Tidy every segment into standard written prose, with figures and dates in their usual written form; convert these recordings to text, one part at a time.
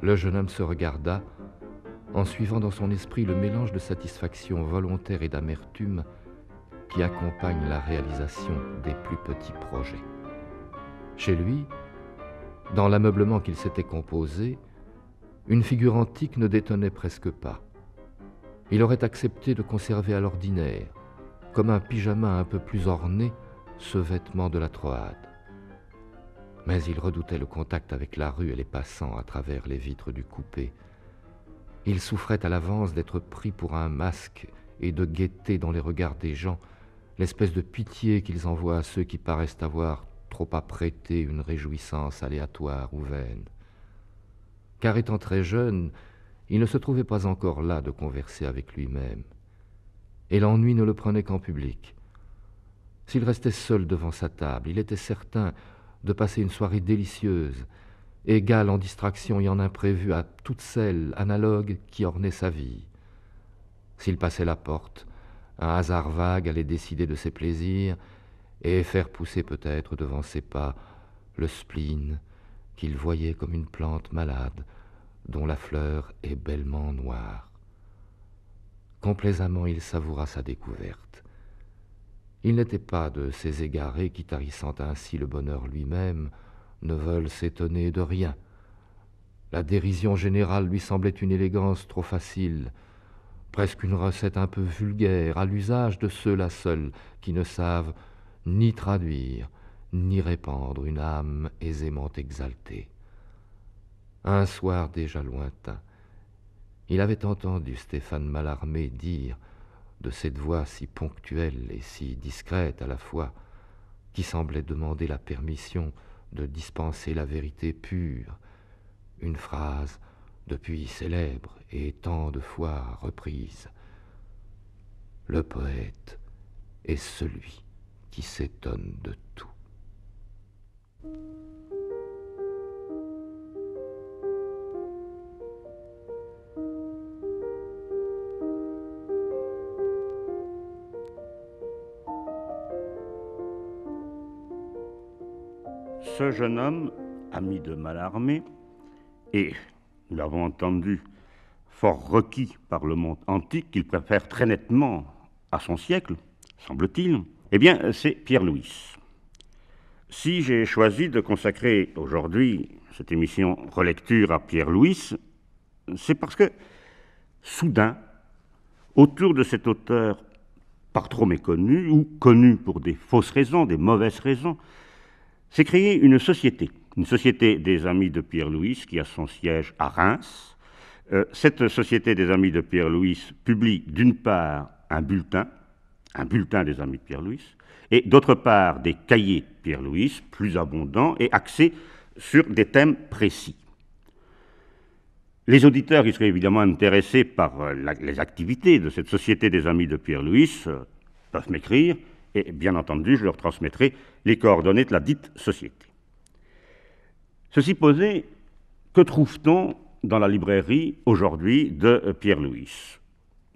Le jeune homme se regarda, en suivant dans son esprit le mélange de satisfaction volontaire et d'amertume qui accompagne la réalisation des plus petits projets. Chez lui, dans l'ameublement qu'il s'était composé, une figure antique ne détonnait presque pas. Il aurait accepté de conserver à l'ordinaire, comme un pyjama un peu plus orné, ce vêtement de la Troade. Mais il redoutait le contact avec la rue et les passants à travers les vitres du coupé. Il souffrait à l'avance d'être pris pour un masque et de guetter dans les regards des gens l'espèce de pitié qu'ils envoient à ceux qui paraissent avoir trop apprêté une réjouissance aléatoire ou vaine. Car étant très jeune, il ne se trouvait pas encore là de converser avec lui-même. Et l'ennui ne le prenait qu'en public. S'il restait seul devant sa table, il était certain de passer une soirée délicieuse, égale en distraction et en imprévu à toutes celles analogues qui ornaient sa vie. S'il passait la porte, un hasard vague allait décider de ses plaisirs et faire pousser peut-être devant ses pas le spleen qu'il voyait comme une plante malade dont la fleur est bellement noire. Complaisamment, il savoura sa découverte. Il n'était pas de ces égarés qui, tarissant ainsi le bonheur lui-même, ne veulent s'étonner de rien. La dérision générale lui semblait une élégance trop facile, presque une recette un peu vulgaire, à l'usage de ceux-là seuls qui ne savent ni traduire, ni répandre une âme aisément exaltée. Un soir déjà lointain, il avait entendu Stéphane Mallarmé dire, de cette voix si ponctuelle et si discrète à la fois, qui semblait demander la permission de dispenser la vérité pure, une phrase depuis célèbre et tant de fois reprise. Le poète est celui qui s'étonne de tout. Ce jeune homme, ami de Mallarmé, et nous l'avons entendu, fort requis par le monde antique, qu'il préfère très nettement à son siècle, semble-t-il, eh bien, c'est Pierre Louys. Si j'ai choisi de consacrer aujourd'hui cette émission relecture à Pierre Louys, c'est parce que, soudain, autour de cet auteur par trop méconnu, ou connu pour des fausses raisons, des mauvaises raisons, s'est créée une société des Amis de Pierre Louys qui a son siège à Reims. Cette société des Amis de Pierre Louys publie d'une part un bulletin des Amis de Pierre Louys, et d'autre part des cahiers Pierre Louys, plus abondants et axés sur des thèmes précis. Les auditeurs qui seraient évidemment intéressés par les activités de cette société des Amis de Pierre Louys peuvent m'écrire, et bien entendu, je leur transmettrai les coordonnées de la dite société. Ceci posé, que trouve-t-on dans la librairie aujourd'hui de Pierre Louys?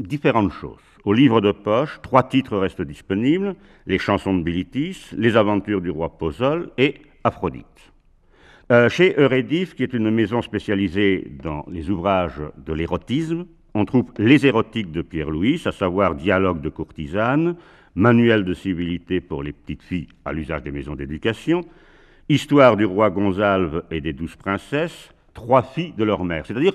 Différentes choses. Au livre de poche, 3 titres restent disponibles: Les chansons de Bilitis, Les aventures du roi Pozole et Aphrodite. Chez Eurédif, qui est une maison spécialisée dans les ouvrages de l'érotisme, on trouve les érotiques de Pierre Louys, à savoir Dialogue de courtisane, Manuel de civilité pour les petites filles à l'usage des maisons d'éducation, Histoire du roi Gonzalve et des 12 princesses, 3 filles de leur mère. C'est-à-dire,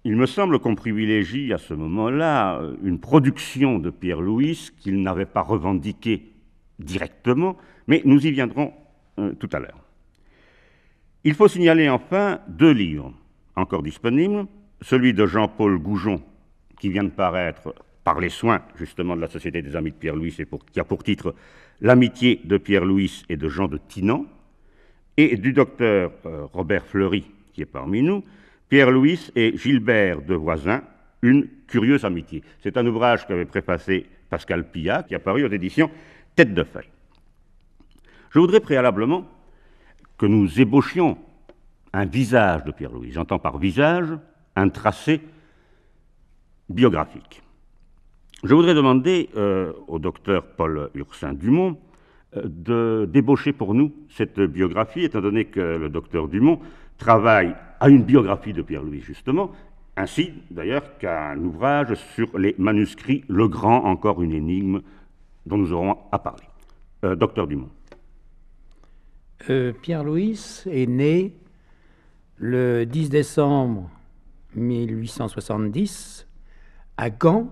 il me semble qu'on privilégie à ce moment-là une production de Pierre Louys qu'il n'avait pas revendiquée directement, mais nous y viendrons tout à l'heure. Il faut signaler enfin 2 livres encore disponibles, celui de Jean-Paul Goujon, qui vient de paraître par les soins justement de la Société des Amis de Pierre Louys, et qui a pour titre L'amitié de Pierre Louys et de Jean de Thinan, et du docteur Robert Fleury, qui est parmi nous, Pierre Louys et Gilbert de Voisin, une curieuse amitié. C'est un ouvrage qu'avait préfacé Pascal Pillat, qui a paru aux éditions Tête de Feuille. Je voudrais préalablement que nous ébauchions un visage de Pierre Louys. J'entends par visage un tracé biographique. Je voudrais demander au docteur Paul Ursin Dumont de débaucher pour nous cette biographie, étant donné que le docteur Dumont travaille à une biographie de Pierre-Louis, justement, ainsi d'ailleurs qu'à un ouvrage sur les manuscrits Le Grand, encore une énigme dont nous aurons à parler. Docteur Dumont. Pierre-Louis est né le 10 décembre 1870 à Gand,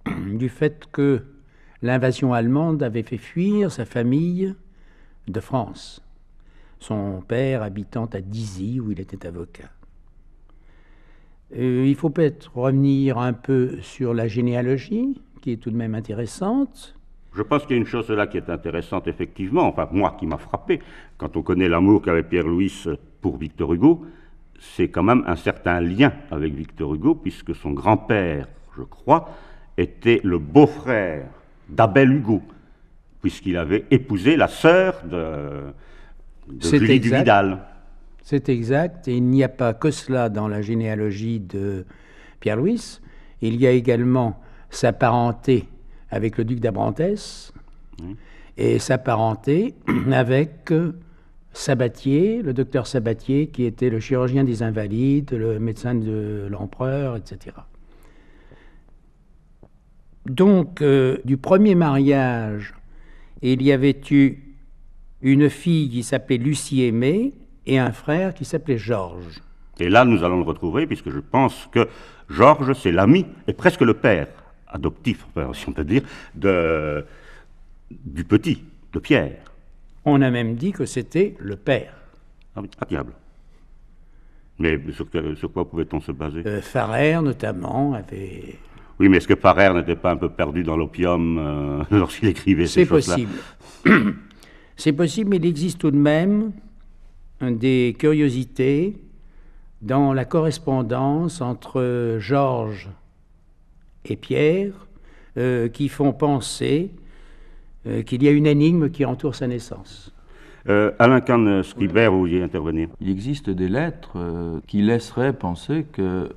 du fait que l'invasion allemande avait fait fuir sa famille de France, son père habitant à Dizy, où il était avocat. Il faut peut-être revenir un peu sur la généalogie, qui est tout de même intéressante. Je pense qu'il y a une chose là qui est intéressante, effectivement, enfin, moi qui m'a frappé, quand on connaît l'amour qu'avait Pierre-Louis pour Victor Hugo, c'est quand même un certain lien avec Victor Hugo, puisque son grand-père, je crois, était le beau-frère d'Abel Hugo, puisqu'il avait épousé la sœur de Julie Duvidal. C'est exact, et il n'y a pas que cela dans la généalogie de Pierre-Louis. Il y a également sa parenté avec le duc d'Abrantès, et sa parenté avec Sabatier, le docteur Sabatier, qui était le chirurgien des Invalides, le médecin de l'empereur, etc. Donc, du premier mariage, il y avait eu une fille qui s'appelait Lucie Aimée et un frère qui s'appelait Georges. Et là, nous allons le retrouver, puisque je pense que Georges, c'est l'ami et presque le père adoptif, si on peut dire, du petit, de Pierre. On a même dit que c'était le père. Ah oui, à diable. Mais sur quoi pouvait-on se baser? Farrer, notamment, avait... Oui, mais est-ce que Farrer n'était pas un peu perdu dans l'opium lorsqu'il écrivait ces choses-là? C'est possible. C'est possible, mais il existe tout de même des curiosités dans la correspondance entre Georges et Pierre qui font penser qu'il y a une énigme qui entoure sa naissance. Alain Kahn-Scribert, vous vouliez intervenir? Il existe des lettres qui laisseraient penser que,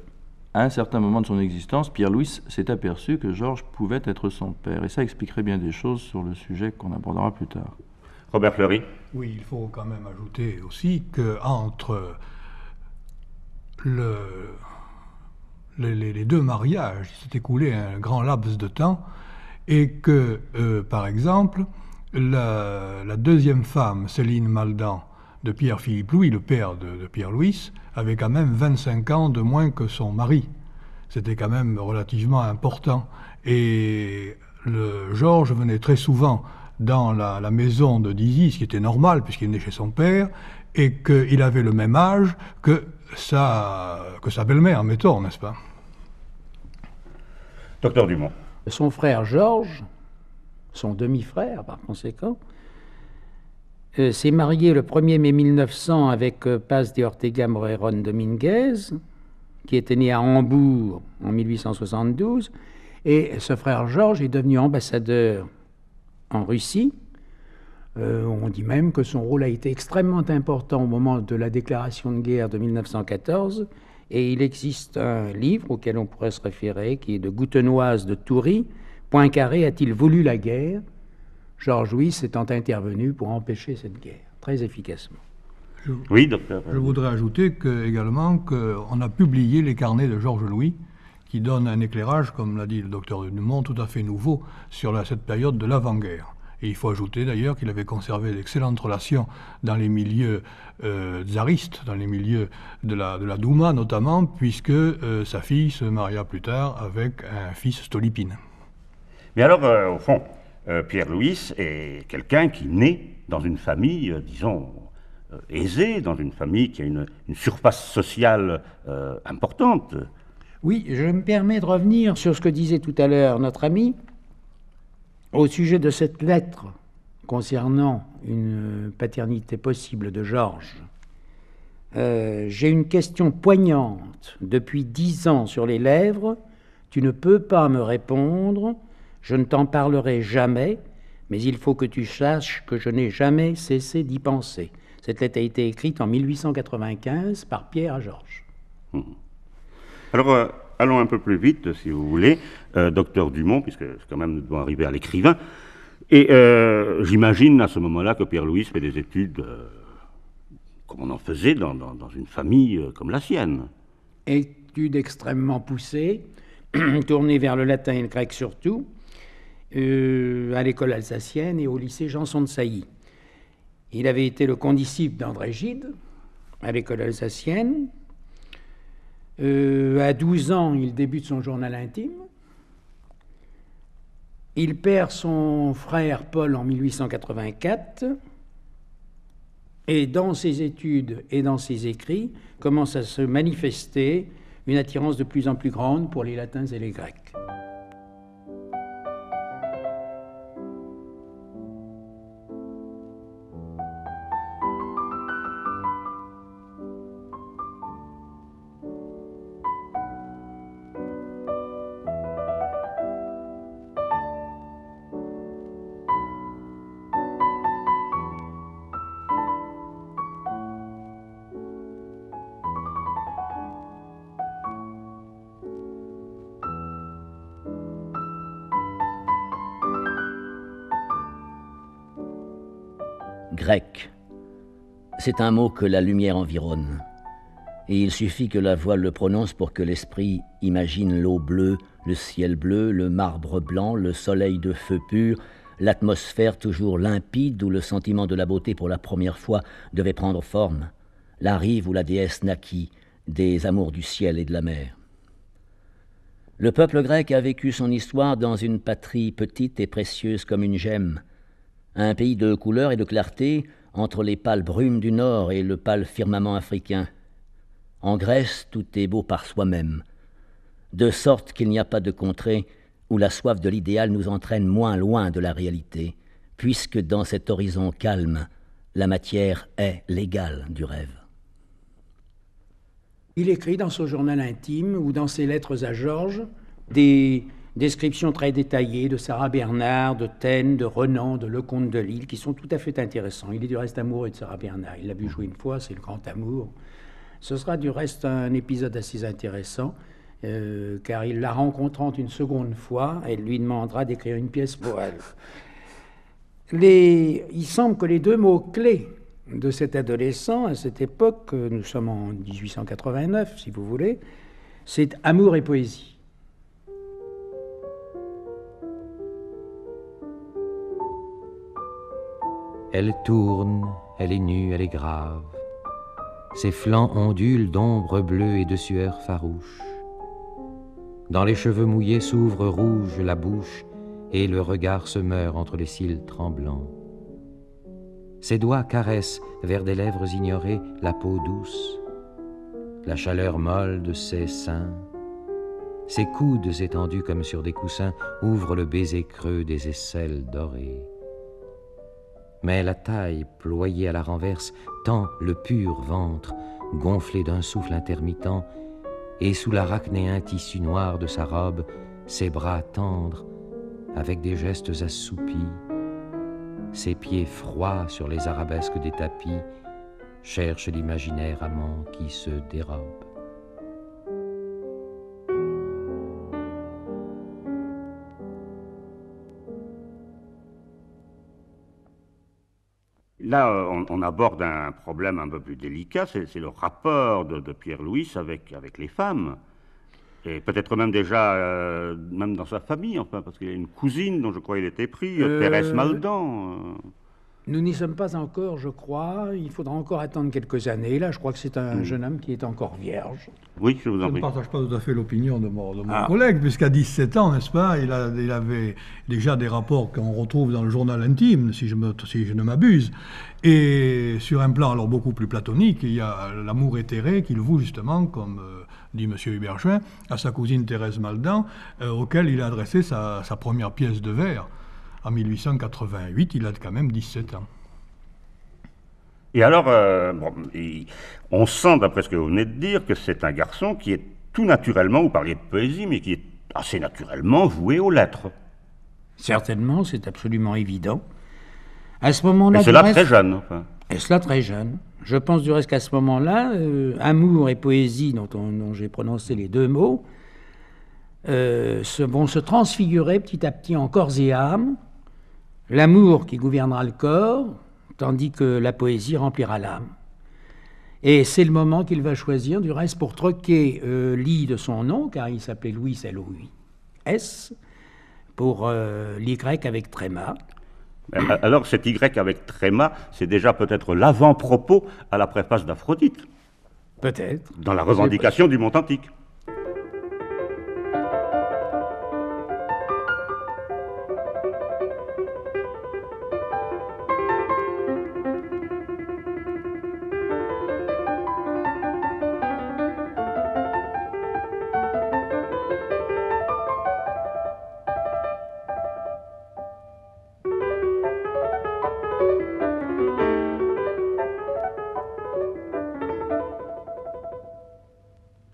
à un certain moment de son existence, Pierre-Louis s'est aperçu que Georges pouvait être son père. Et ça expliquerait bien des choses sur le sujet qu'on abordera plus tard. Robert Fleury. Oui, il faut quand même ajouter aussi qu'entre les deux mariages, il s'est écoulé un grand laps de temps, et que, par exemple, la deuxième femme, Céline Maldan, de Pierre-Philippe Louis, le père de Pierre-Louis, avait quand même 25 ans de moins que son mari. C'était quand même relativement important. Et Georges venait très souvent dans la maison de Dizy, ce qui était normal puisqu'il venait chez son père, et qu'il avait le même âge que sa belle-mère, mettons, n'est-ce pas? Docteur Dumont. Son frère Georges, son demi-frère par conséquent, s'est marié le 1er mai 1900 avec Paz de Ortega Moreyron Dominguez, qui était né à Hambourg en 1872, et ce frère Georges est devenu ambassadeur en Russie. On dit même que son rôle a été extrêmement important au moment de la déclaration de guerre de 1914, et il existe un livre auquel on pourrait se référer, qui est de Goutenoise de Toury, Poincaré a-t-il voulu la guerre? Georges Louis étant intervenu pour empêcher cette guerre, très efficacement. Oui, docteur. Je voudrais ajouter également qu'on a publié les carnets de Georges Louis, qui donnent un éclairage, comme l'a dit le docteur Dumont, tout à fait nouveau sur cette période de l'avant-guerre. Et il faut ajouter d'ailleurs qu'il avait conservé d'excellentes relations dans les milieux tsaristes, dans les milieux de la Douma notamment, puisque sa fille se maria plus tard avec un fils Stolypine. Mais alors, au fond, Pierre-Louis est quelqu'un qui naît dans une famille, disons, aisée, dans une famille qui a une surface sociale importante. Oui, je me permets de revenir sur ce que disait tout à l'heure notre ami au sujet de cette lettre concernant une paternité possible de Georges. J'ai une question poignante depuis 10 ans sur les lèvres. Tu ne peux pas me répondre. Je ne t'en parlerai jamais, mais il faut que tu saches que je n'ai jamais cessé d'y penser. Cette lettre a été écrite en 1895 par Pierre à Georges. Alors, allons un peu plus vite, si vous voulez, docteur Dumont, puisque quand même nous devons arriver à l'écrivain. Et j'imagine à ce moment-là que Pierre-Louis fait des études on en faisait dans une famille comme la sienne. Études extrêmement poussées, tournées vers le latin et le grec surtout, à l'école alsacienne et au lycée Janson de Sailly. Il avait été le condisciple d'André Gide à l'école alsacienne. À 12 ans, il débute son journal intime. Il perd son frère Paul en 1884. Et dans ses études et dans ses écrits, commence à se manifester une attirance de plus en plus grande pour les latins et les grecs. Grec. C'est un mot que la lumière environne. Et il suffit que la voix le prononce pour que l'esprit imagine l'eau bleue, le ciel bleu, le marbre blanc, le soleil de feu pur, l'atmosphère toujours limpide où le sentiment de la beauté pour la première fois devait prendre forme, la rive où la déesse naquit, des amours du ciel et de la mer. Le peuple grec a vécu son histoire dans une patrie petite et précieuse comme une gemme, un pays de couleur et de clarté entre les pâles brumes du nord et le pâle firmament africain. En Grèce, tout est beau par soi-même, de sorte qu'il n'y a pas de contrée où la soif de l'idéal nous entraîne moins loin de la réalité, puisque dans cet horizon calme, la matière est l'égale du rêve. Il écrit dans son journal intime ou dans ses lettres à Georges des descriptions très détaillées de Sarah Bernard, de Taine, de Renan, de Lecomte de Lille, qui sont tout à fait intéressants. Il est du reste amoureux de Sarah Bernard. Il l'a vu jouer une fois, c'est le grand amour. Ce sera du reste un épisode assez intéressant, car il la rencontrant une seconde fois, elle lui demandera d'écrire une pièce pour elle. Il semble que les deux mots-clés de cet adolescent, à cette époque, nous sommes en 1889, si vous voulez, c'est amour et poésie. Elle tourne, elle est nue, elle est grave. Ses flancs ondulent d'ombre bleue et de sueur farouche. Dans les cheveux mouillés s'ouvre rouge la bouche et le regard se meurt entre les cils tremblants. Ses doigts caressent vers des lèvres ignorées la peau douce, la chaleur molle de ses seins. Ses coudes étendus comme sur des coussins ouvrent le baiser creux des aisselles dorées. Mais la taille ployée à la renverse tend le pur ventre, gonflé d'un souffle intermittent, et sous l'arachnéen tissu noir de sa robe, ses bras tendres, avec des gestes assoupis, ses pieds froids sur les arabesques des tapis, cherchent l'imaginaire amant qui se dérobe. Là, on aborde un problème un peu plus délicat, c'est le rapport de Pierre-Louis avec les femmes. Et peut-être même déjà, même dans sa famille, enfin, parce qu'il y a une cousine dont je crois il était pris, Thérèse Maldan. Nous n'y sommes pas encore, je crois. Il faudra encore attendre quelques années. Là, je crois que c'est un jeune homme qui est encore vierge. Oui, je vous en prie. Je ne partage pas tout à fait l'opinion de mon collègue, puisqu'à 17 ans, n'est-ce pas, il avait déjà des rapports qu'on retrouve dans le journal intime, si je ne m'abuse. Et sur un plan alors beaucoup plus platonique, il y a l'amour éthéré qu'il voue justement, comme dit M. Huberchuin, à sa cousine Thérèse Maldan, auquel il a adressé sa première pièce de vers. En 1888, il a quand même 17 ans. Et alors, on sent, d'après ce que vous venez de dire, que c'est un garçon qui est tout naturellement, vous parliez de poésie, mais qui est assez naturellement voué aux lettres. Certainement, c'est absolument évident. À ce moment-là, et cela très jeune. Enfin. Et cela très jeune. Je pense du reste qu'à ce moment-là, amour et poésie, dont j'ai prononcé les deux mots, vont se transfigurer petit à petit en corps et âme. L'amour qui gouvernera le corps, tandis que la poésie remplira l'âme. Et c'est le moment qu'il va choisir, du reste, pour troquer l'I de son nom, car il s'appelait Louis, L-O-U-I-S, pour l'Y avec tréma. Alors cet Y avec tréma, c'est déjà peut-être l'avant-propos à la préface d'Aphrodite. Peut-être. Dans la revendication du monde antique.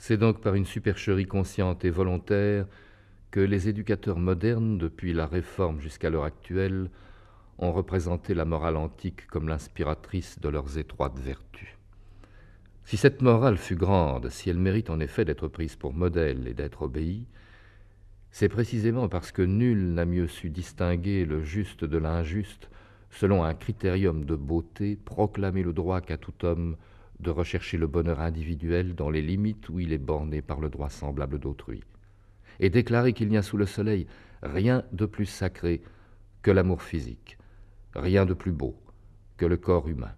C'est donc par une supercherie consciente et volontaire que les éducateurs modernes, depuis la Réforme jusqu'à l'heure actuelle, ont représenté la morale antique comme l'inspiratrice de leurs étroites vertus. Si cette morale fut grande, si elle mérite en effet d'être prise pour modèle et d'être obéie, c'est précisément parce que nul n'a mieux su distinguer le juste de l'injuste selon un critérium de beauté, proclamer le droit qu'à tout homme de rechercher le bonheur individuel dans les limites où il est borné par le droit semblable d'autrui, et déclarer qu'il n'y a sous le soleil rien de plus sacré que l'amour physique, rien de plus beau que le corps humain.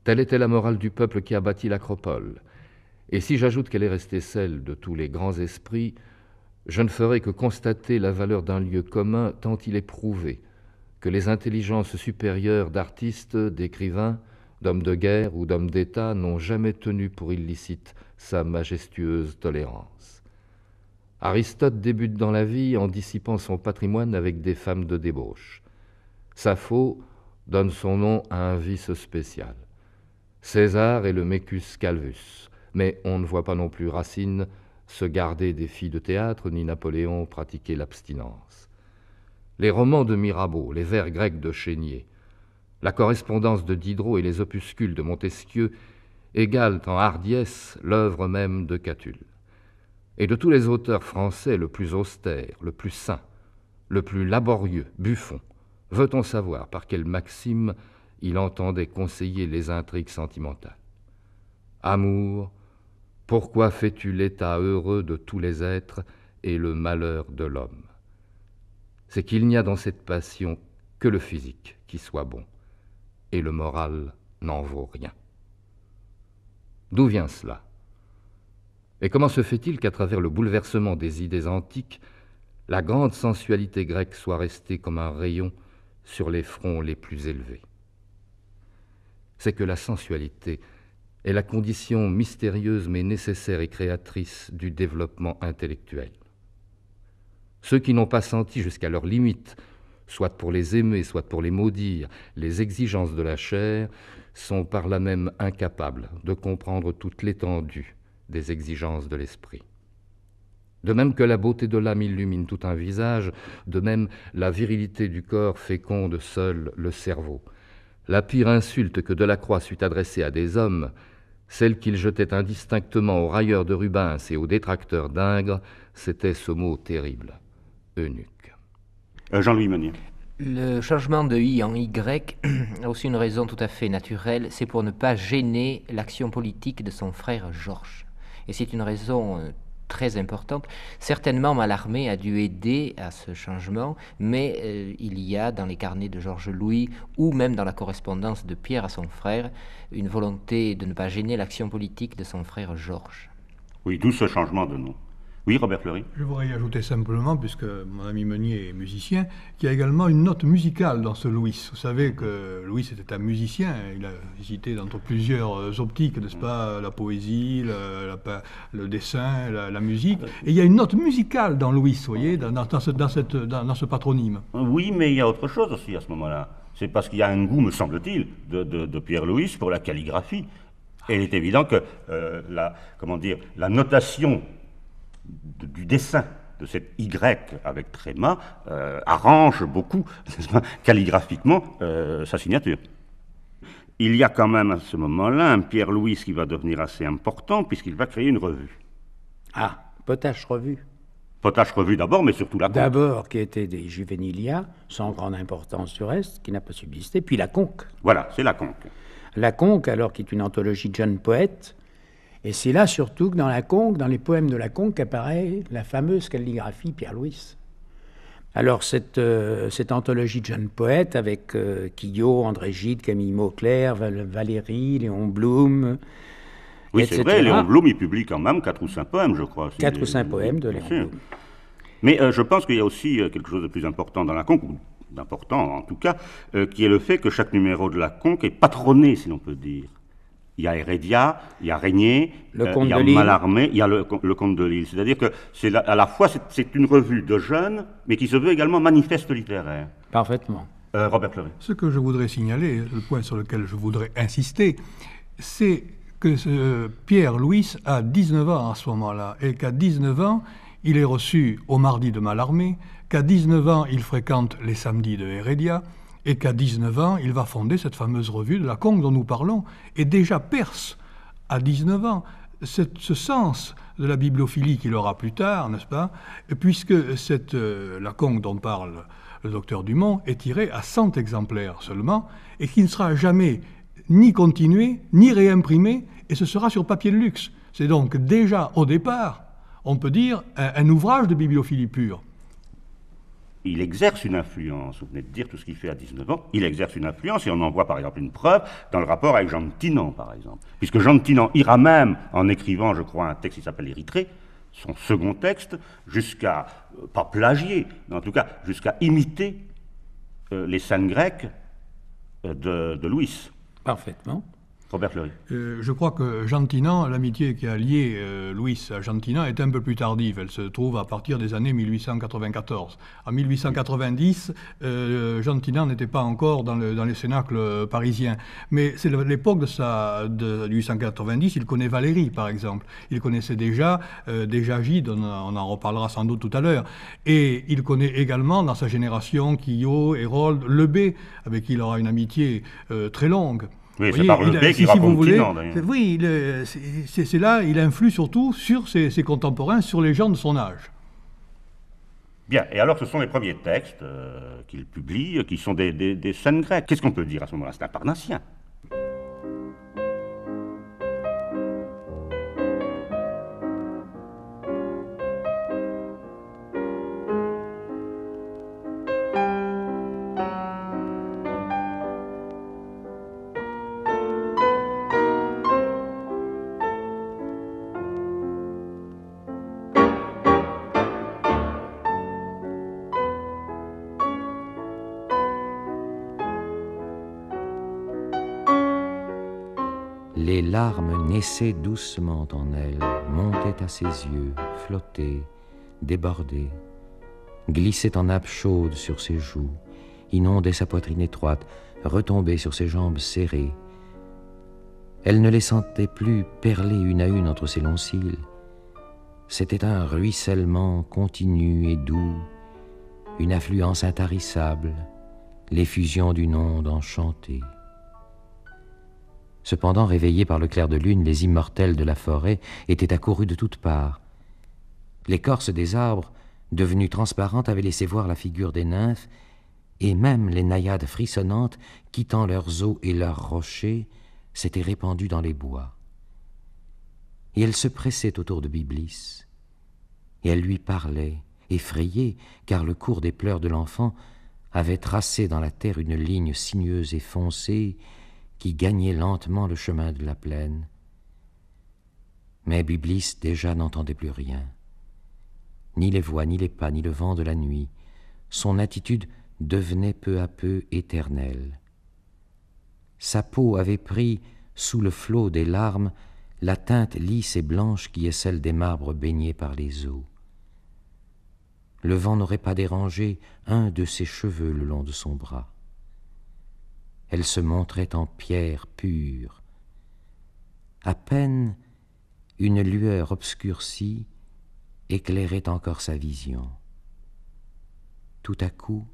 Telle était la morale du peuple qui a bâti l'Acropole, et si j'ajoute qu'elle est restée celle de tous les grands esprits, je ne ferai que constater la valeur d'un lieu commun tant il est prouvé que les intelligences supérieures d'artistes, d'écrivains, d'hommes de guerre ou d'hommes d'État n'ont jamais tenu pour illicite sa majestueuse tolérance. Aristote débute dans la vie en dissipant son patrimoine avec des femmes de débauche. Sappho donne son nom à un vice spécial. César est le Mecus Calvus, mais on ne voit pas non plus Racine se garder des filles de théâtre, ni Napoléon pratiquer l'abstinence. Les romans de Mirabeau, les vers grecs de Chénier, la correspondance de Diderot et les opuscules de Montesquieu égalent en hardiesse l'œuvre même de Catulle. Et de tous les auteurs français, le plus austère, le plus saint, le plus laborieux, Buffon, veut-on savoir par quelle maxime il entendait conseiller les intrigues sentimentales. Amour, pourquoi fais-tu l'état heureux de tous les êtres et le malheur de l'homme? C'est qu'il n'y a dans cette passion que le physique qui soit bon, et le moral n'en vaut rien. D'où vient cela? Et comment se fait-il qu'à travers le bouleversement des idées antiques, la grande sensualité grecque soit restée comme un rayon sur les fronts les plus élevés? C'est que la sensualité est la condition mystérieuse mais nécessaire et créatrice du développement intellectuel. Ceux qui n'ont pas senti jusqu'à leurs limites, soit pour les aimer, soit pour les maudire, les exigences de la chair, sont par là même incapables de comprendre toute l'étendue des exigences de l'esprit. De même que la beauté de l'âme illumine tout un visage, de même la virilité du corps féconde seul le cerveau. La pire insulte que Delacroix sut adresser à des hommes, celle qu'il jetait indistinctement aux railleurs de Rubens et aux détracteurs d'Ingres, c'était ce mot terrible, eunuque. Jean-Louis Meunier. Le changement de I en Y a aussi une raison tout à fait naturelle, c'est pour ne pas gêner l'action politique de son frère Georges. Et c'est une raison très importante. Certainement, Mallarmé a dû aider à ce changement, mais il y a dans les carnets de Georges Louis, ou même dans la correspondance de Pierre à son frère, une volonté de ne pas gêner l'action politique de son frère Georges. Oui, d'où ce changement de nom. Oui, Robert Fleury. Je voudrais y ajouter simplement, puisque mon ami Meunier est musicien, qu'il y a également une note musicale dans ce Louis. Vous savez que Louis était un musicien, il a hésité entre plusieurs optiques, n'est-ce pas, la poésie, le dessin, la musique. Et il y a une note musicale dans Louis, vous voyez, dans ce patronyme. Oui, mais il y a autre chose aussi à ce moment-là. C'est parce qu'il y a un goût, me semble-t-il, de Pierre-Louis pour la calligraphie. Et il est évident que la notation du dessin de cette Y avec tréma arrange beaucoup, calligraphiquement, sa signature. Il y a quand même à ce moment-là un Pierre-Louis qui va devenir assez important puisqu'il va créer une revue. Ah, Potache Revue. Potache Revue d'abord, mais surtout la Conque. D'abord, qui était des Juvenilia, sans grande importance du reste, qui n'a pas subsisté, puis la Conque. Voilà, c'est la Conque. La Conque, alors, qui est une anthologie de jeunes poètes. Et c'est là surtout que dans la Conque, dans les poèmes de la Conque, apparaît la fameuse calligraphie Pierre-Louis. Alors cette anthologie de jeunes poètes avec Quillot, André Gide, Camille Mauclerc, Valéry, Léon Blum, oui, etc. c'est vrai, Léon Blum, il publie quand même 4 ou 5 poèmes, je crois. 4 ou 5 poèmes de Léon Blum. Mais je pense qu'il y a aussi quelque chose de plus important dans la Conque, ou d'important en tout cas, qui est le fait que chaque numéro de la Conque est patronné, si l'on peut dire. Il y a Hérédia, il y a Régnier, il y a Mallarmé, il y a le Comte de Lille. C'est-à-dire que à la fois c'est une revue de jeunes, mais qui se veut également manifeste littéraire. Parfaitement. Robert Fleury. Ce que je voudrais signaler, le point sur lequel je voudrais insister, c'est que Pierre-Louis a 19 ans à ce moment-là, et qu'à 19 ans, il est reçu au mardi de Mallarmé, qu'à 19 ans, il fréquente les samedis de Hérédia, et qu'à 19 ans, il va fonder cette fameuse revue de la Conque dont nous parlons, et déjà perce, à 19 ans, ce sens de la bibliophilie qu'il aura plus tard, n'est-ce pas, puisque la Conque dont parle le docteur Dumont est tirée à 100 exemplaires seulement, et qui ne sera jamais ni continué, ni réimprimé, et ce sera sur papier de luxe. C'est donc déjà, au départ, on peut dire, un ouvrage de bibliophilie pure. Il exerce une influence, vous venez de dire tout ce qu'il fait à 19 ans, il exerce une influence, et on en voit par exemple une preuve dans le rapport avec Jean de Tinan, par exemple. Puisque Jean de Tinan ira même, en écrivant, je crois, un texte qui s'appelle Érythrée, son second texte, jusqu'à, pas plagier, mais en tout cas, jusqu'à imiter les scènes grecques de Louis. Parfaitement. Robert Fleury. Je crois que Jean de Tinan, l'amitié qui a lié Louis à Jean de Tinan est un peu plus tardive. Elle se trouve à partir des années 1894. En 1890, Jean de Tinan n'était pas encore dans les cénacles parisiens. Mais c'est l'époque de 1890, il connaît Valéry, par exemple. Il connaissait déjà Gide, on en reparlera sans doute tout à l'heure. Et il connaît également, dans sa génération, Quillot, Hérold, Lebet, avec qui il aura une amitié très longue. Oui, c'est par Lebet qui raconte Tinan, d'ailleurs. Oui, c'est là, il influe surtout sur ses contemporains, sur les gens de son âge. Bien, et alors ce sont les premiers textes qu'il publie, qui sont des scènes grecques. Qu'est-ce qu'on peut dire à ce moment-là? C'est un parnassien. Les larmes naissaient doucement en elle, montaient à ses yeux, flottaient, débordaient, glissaient en nappes chaudes sur ses joues, inondaient sa poitrine étroite, retombaient sur ses jambes serrées. Elle ne les sentait plus perler une à une entre ses longs cils. C'était un ruissellement continu et doux, une affluence intarissable, l'effusion d'une onde enchantée. Cependant, réveillés par le clair de lune, les immortels de la forêt étaient accourus de toutes parts. L'écorce des arbres, devenue transparente, avait laissé voir la figure des nymphes, et même les naïades frissonnantes, quittant leurs eaux et leurs rochers, s'étaient répandues dans les bois. Et elles se pressaient autour de Byblis, et elles lui parlaient, effrayées, car le cours des pleurs de l'enfant avait tracé dans la terre une ligne sinueuse et foncée, qui gagnait lentement le chemin de la plaine. Mais Byblis déjà n'entendait plus rien. Ni les voix, ni les pas, ni le vent de la nuit. Son attitude devenait peu à peu éternelle. Sa peau avait pris, sous le flot des larmes, la teinte lisse et blanche qui est celle des marbres baignés par les eaux. Le vent n'aurait pas dérangé un de ses cheveux le long de son bras. Elle se montrait en pierre pure. À peine une lueur obscurcie éclairait encore sa vision. Tout à coup,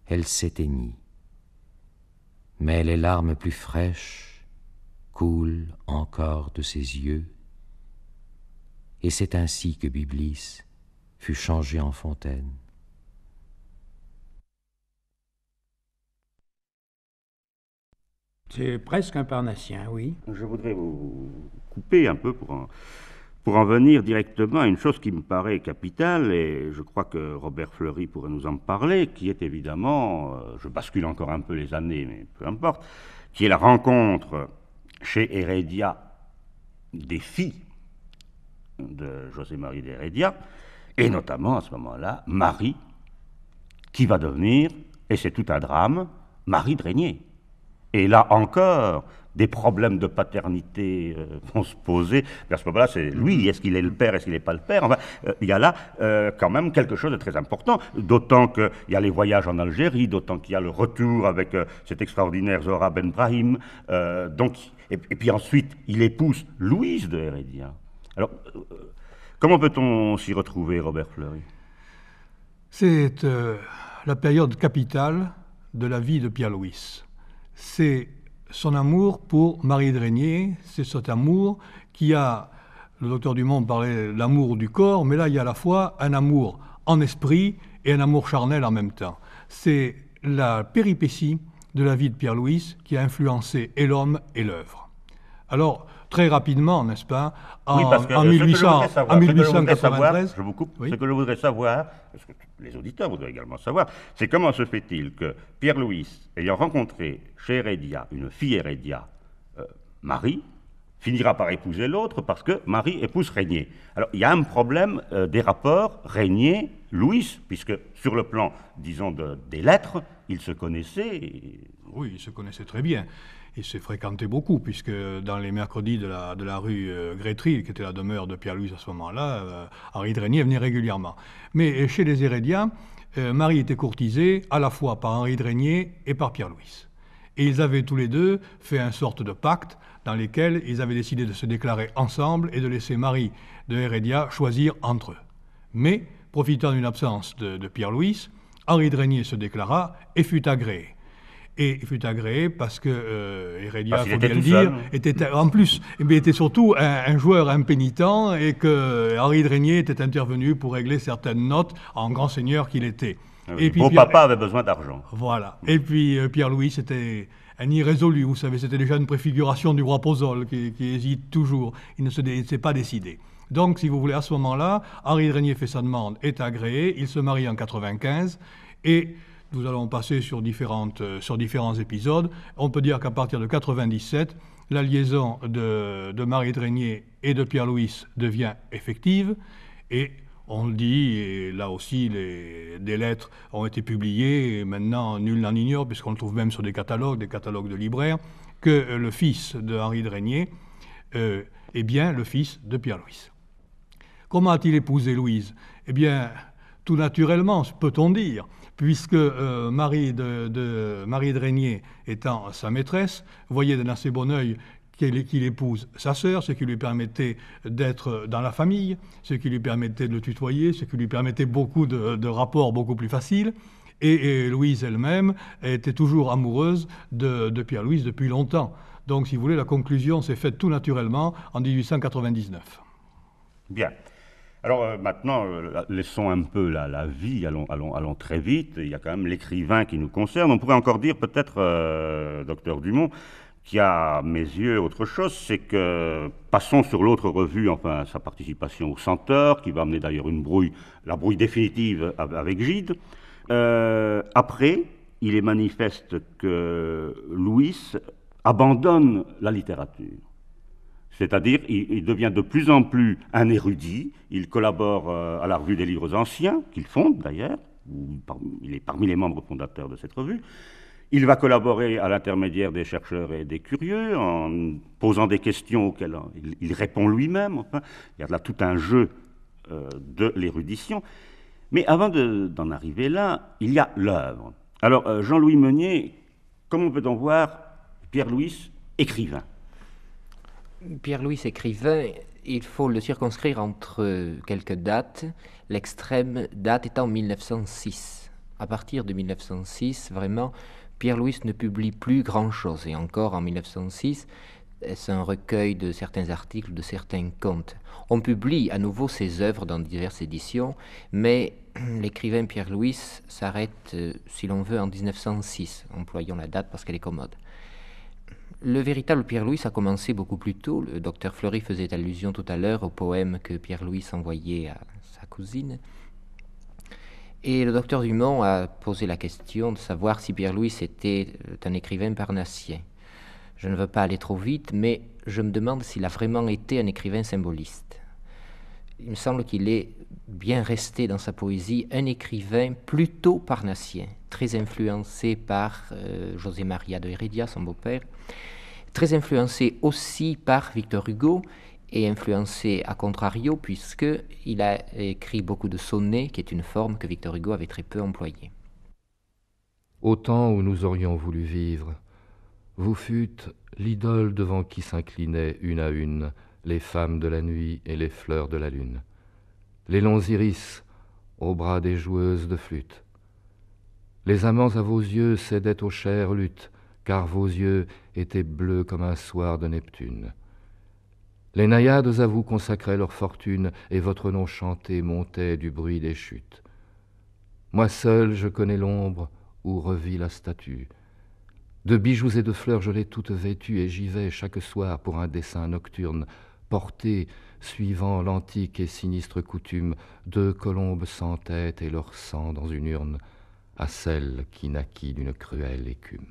elle s'éteignit. Mais les larmes plus fraîches coulent encore de ses yeux, et c'est ainsi que Byblis fut changé en fontaine. C'est presque un parnassien, oui. Je voudrais vous couper un peu pour en venir directement à une chose qui me paraît capitale, et je crois que Robert Fleury pourrait nous en parler, qui est évidemment, je bascule encore un peu les années, mais peu importe, qui est la rencontre chez Heredia des filles de José-Marie d'Heredia, et notamment à ce moment-là, Marie, qui va devenir, et c'est tout un drame, Marie de Régnier. Et là encore, des problèmes de paternité vont se poser. À ce moment-là, c'est lui, est-ce qu'il est le père, est-ce qu'il n'est pas le père? Enfin, il y a là quand même quelque chose de très important, d'autant qu'il y a les voyages en Algérie, d'autant qu'il y a le retour avec cet extraordinaire Zora Ben Brahim, et puis ensuite, il épouse Louise de Heredia. Alors, comment peut-on s'y retrouver, Robert Fleury? C'est la période capitale de la vie de Pierre-Louis. C'est son amour pour Marie de Régnier, c'est cet amour qui a, le docteur Dumont parlait de l'amour du corps, mais là il y a à la fois un amour en esprit et un amour charnel en même temps. C'est la péripétie de la vie de Pierre-Louis qui a influencé et l'homme et l'œuvre. Alors, très rapidement, n'est-ce pas, en 1893... Je vous coupe, ce que je voudrais savoir, parce que les auditeurs voudraient également savoir, c'est comment se fait-il que Pierre-Louis, ayant rencontré chez Heredia une fille Heredia, Marie, finira par épouser l'autre parce que Marie épouse Régnier. Alors, il y a un problème des rapports Régnier-Louis, puisque sur le plan, disons, des lettres, ils se connaissaient. Oui, ils se connaissaient très bien. Ils se fréquentaient beaucoup, puisque dans les mercredis de la rue Grétry, qui était la demeure de Pierre-Louis à ce moment-là, Henri de Régnier venait régulièrement. Mais chez les Hérédiens, Marie était courtisée à la fois par Henri de Régnier et par Pierre-Louis. Et ils avaient tous les deux fait une sorte de pacte dans lequel ils avaient décidé de se déclarer ensemble et de laisser Marie de Heredia choisir entre eux. Mais, profitant d'une absence de Pierre-Louis, Henri de Régnier se déclara et fut agréé. Et il fut agréé parce que Heredia, il faut bien le dire, était en plus, mais était surtout un joueur impénitent et que Henri de Régnier était intervenu pour régler certaines notes en grand seigneur qu'il était. Et puis Beau-papa avait besoin d'argent. Voilà. Et puis Pierre-Louis était un irrésolu, vous savez, c'était déjà une préfiguration du roi Pozole qui hésite toujours, il ne s'est pas décidé. Donc, si vous voulez, à ce moment-là, Henri de Régnier fait sa demande, est agréé, il se marie en 95 et... Nous allons passer sur différents épisodes. On peut dire qu'à partir de 97, la liaison de Marie de Régnier et de Pierre-Louis devient effective. Et on le dit, et là aussi, des lettres ont été publiées, et maintenant nul n'en ignore, puisqu'on le trouve même sur des catalogues de libraires, que le fils de Henri de Régnier est bien le fils de Pierre-Louis. Comment a-t-il épousé Louise? Eh bien, tout naturellement, peut-on dire, puisque Marie de Régnier étant sa maîtresse, voyait d'un assez bon œil qu'il épouse sa sœur, ce qui lui permettait d'être dans la famille, ce qui lui permettait de le tutoyer, ce qui lui permettait beaucoup de rapports beaucoup plus faciles. Et Louise elle-même était toujours amoureuse de Pierre-Louis depuis longtemps. Donc, si vous voulez, la conclusion s'est faite tout naturellement en 1899. Bien. Alors maintenant, laissons un peu la vie, allons très vite. Il y a quand même l'écrivain qui nous concerne. On pourrait encore dire peut-être, docteur Dumont, qu'il y a à mes yeux autre chose, c'est que, passons sur l'autre revue, enfin sa participation au Centaure, qui va amener d'ailleurs la brouille définitive avec Gide. Après, il est manifeste que Louis abandonne la littérature. C'est-à-dire, il devient de plus en plus un érudit, il collabore à la revue des livres anciens, qu'il fonde d'ailleurs, il est parmi les membres fondateurs de cette revue. Il va collaborer à l'intermédiaire des chercheurs et des curieux, en posant des questions auxquelles il répond lui-même. Enfin, il y a là tout un jeu de l'érudition. Mais avant d'en arriver là, il y a l'œuvre. Alors, Jean-Louis Meunier, comment peut-on voir Pierre-Louis écrivain? Pierre-Louis écrivain, il faut le circonscrire entre quelques dates, l'extrême date étant 1906. À partir de 1906, vraiment, Pierre-Louis ne publie plus grand-chose, et encore en 1906, c'est un recueil de certains articles, de certains contes. On publie à nouveau ses œuvres dans diverses éditions, mais l'écrivain Pierre-Louis s'arrête, si l'on veut, en 1906, employons la date parce qu'elle est commode. Le véritable Pierre-Louis a commencé beaucoup plus tôt. Le docteur Fleury faisait allusion tout à l'heure au poème que Pierre-Louis envoyait à sa cousine. Et le docteur Dumont a posé la question de savoir si Pierre-Louis était un écrivain parnassien. Je ne veux pas aller trop vite, mais je me demande s'il a vraiment été un écrivain symboliste. Il me semble qu'il est bien resté dans sa poésie un écrivain plutôt parnassien, très influencé par José María de Heredia, son beau-père, très influencé aussi par Victor Hugo, et influencé à contrario, puisqu'il a écrit beaucoup de sonnets, qui est une forme que Victor Hugo avait très peu employée. Au temps où nous aurions voulu vivre, vous fûtes l'idole devant qui s'inclinaient une à une les femmes de la nuit et les fleurs de la lune, les longs iris aux bras des joueuses de flûte. Les amants à vos yeux cédaient aux chères luttes, car vos yeux étaient bleus comme un soir de Neptune. Les naïades à vous consacraient leur fortune, et votre nom chanté montait du bruit des chutes. Moi seul je connais l'ombre où revit la statue. De bijoux et de fleurs je l'ai toute vêtue, et j'y vais chaque soir pour un dessin nocturne, porté, suivant l'antique et sinistre coutume, 2 colombes sans tête et leur sang dans une urne, à celle qui naquit d'une cruelle écume.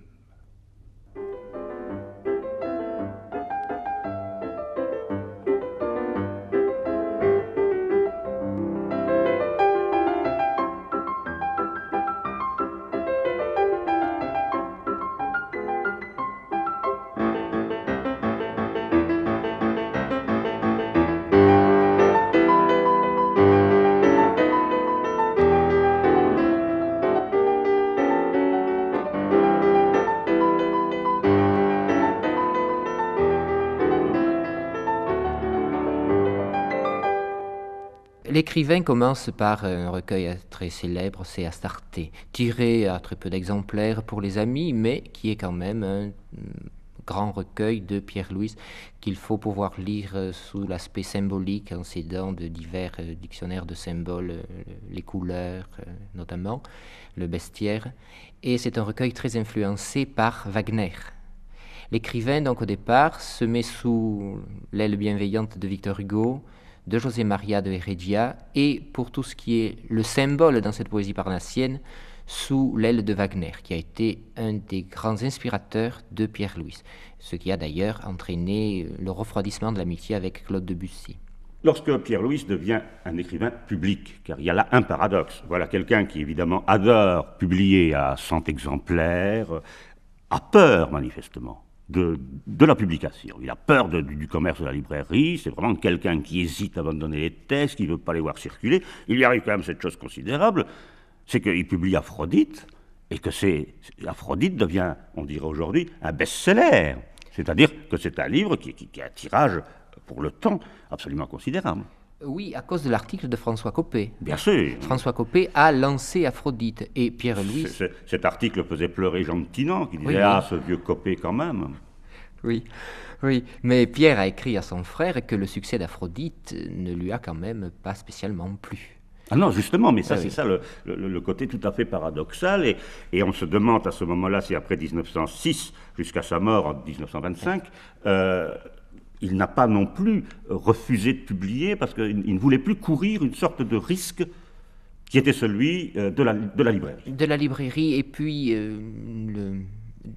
L'écrivain commence par un recueil très célèbre, c'est Astarté, tiré à très peu d'exemplaires pour les amis, mais qui est quand même un grand recueil de Pierre-Louis qu'il faut pouvoir lire sous l'aspect symbolique en s'aidant de divers dictionnaires de symboles, les couleurs notamment, le bestiaire. Et c'est un recueil très influencé par Wagner. L'écrivain, donc au départ, se met sous l'aile bienveillante de Victor Hugo, de José María de Heredia, et pour tout ce qui est le symbole dans cette poésie parnassienne, sous l'aile de Wagner, qui a été un des grands inspirateurs de Pierre-Louis, ce qui a d'ailleurs entraîné le refroidissement de l'amitié avec Claude Debussy. Lorsque Pierre-Louis devient un écrivain public, car il y a là un paradoxe. Voilà quelqu'un qui évidemment adore publier à 100 exemplaires, a peur manifestement de la publication. Il a peur du commerce de la librairie, c'est vraiment quelqu'un qui hésite avant de donner les textes, qui ne veut pas les voir circuler. Il lui arrive quand même cette chose considérable, c'est qu'il publie Aphrodite, et que Aphrodite devient, on dirait aujourd'hui, un best-seller. C'est-à-dire que c'est un livre qui a un tirage, pour le temps, absolument considérable. Oui, à cause de l'article de François Coppée. Bien sûr. François Coppée a lancé Aphrodite, et Pierre-Louis... Cet article faisait pleurer Jean de Tinan, qui disait oui, « Ah, ce vieux Coppée quand même !» Oui, mais Pierre a écrit à son frère que le succès d'Aphrodite ne lui a quand même pas spécialement plu. Ah non, justement, mais ça, c'est ça le côté tout à fait paradoxal, et on se demande à ce moment-là si après 1906, jusqu'à sa mort en 1925, il n'a pas non plus refusé de publier parce qu'il ne voulait plus courir une sorte de risque qui était celui de la librairie. De la librairie, et puis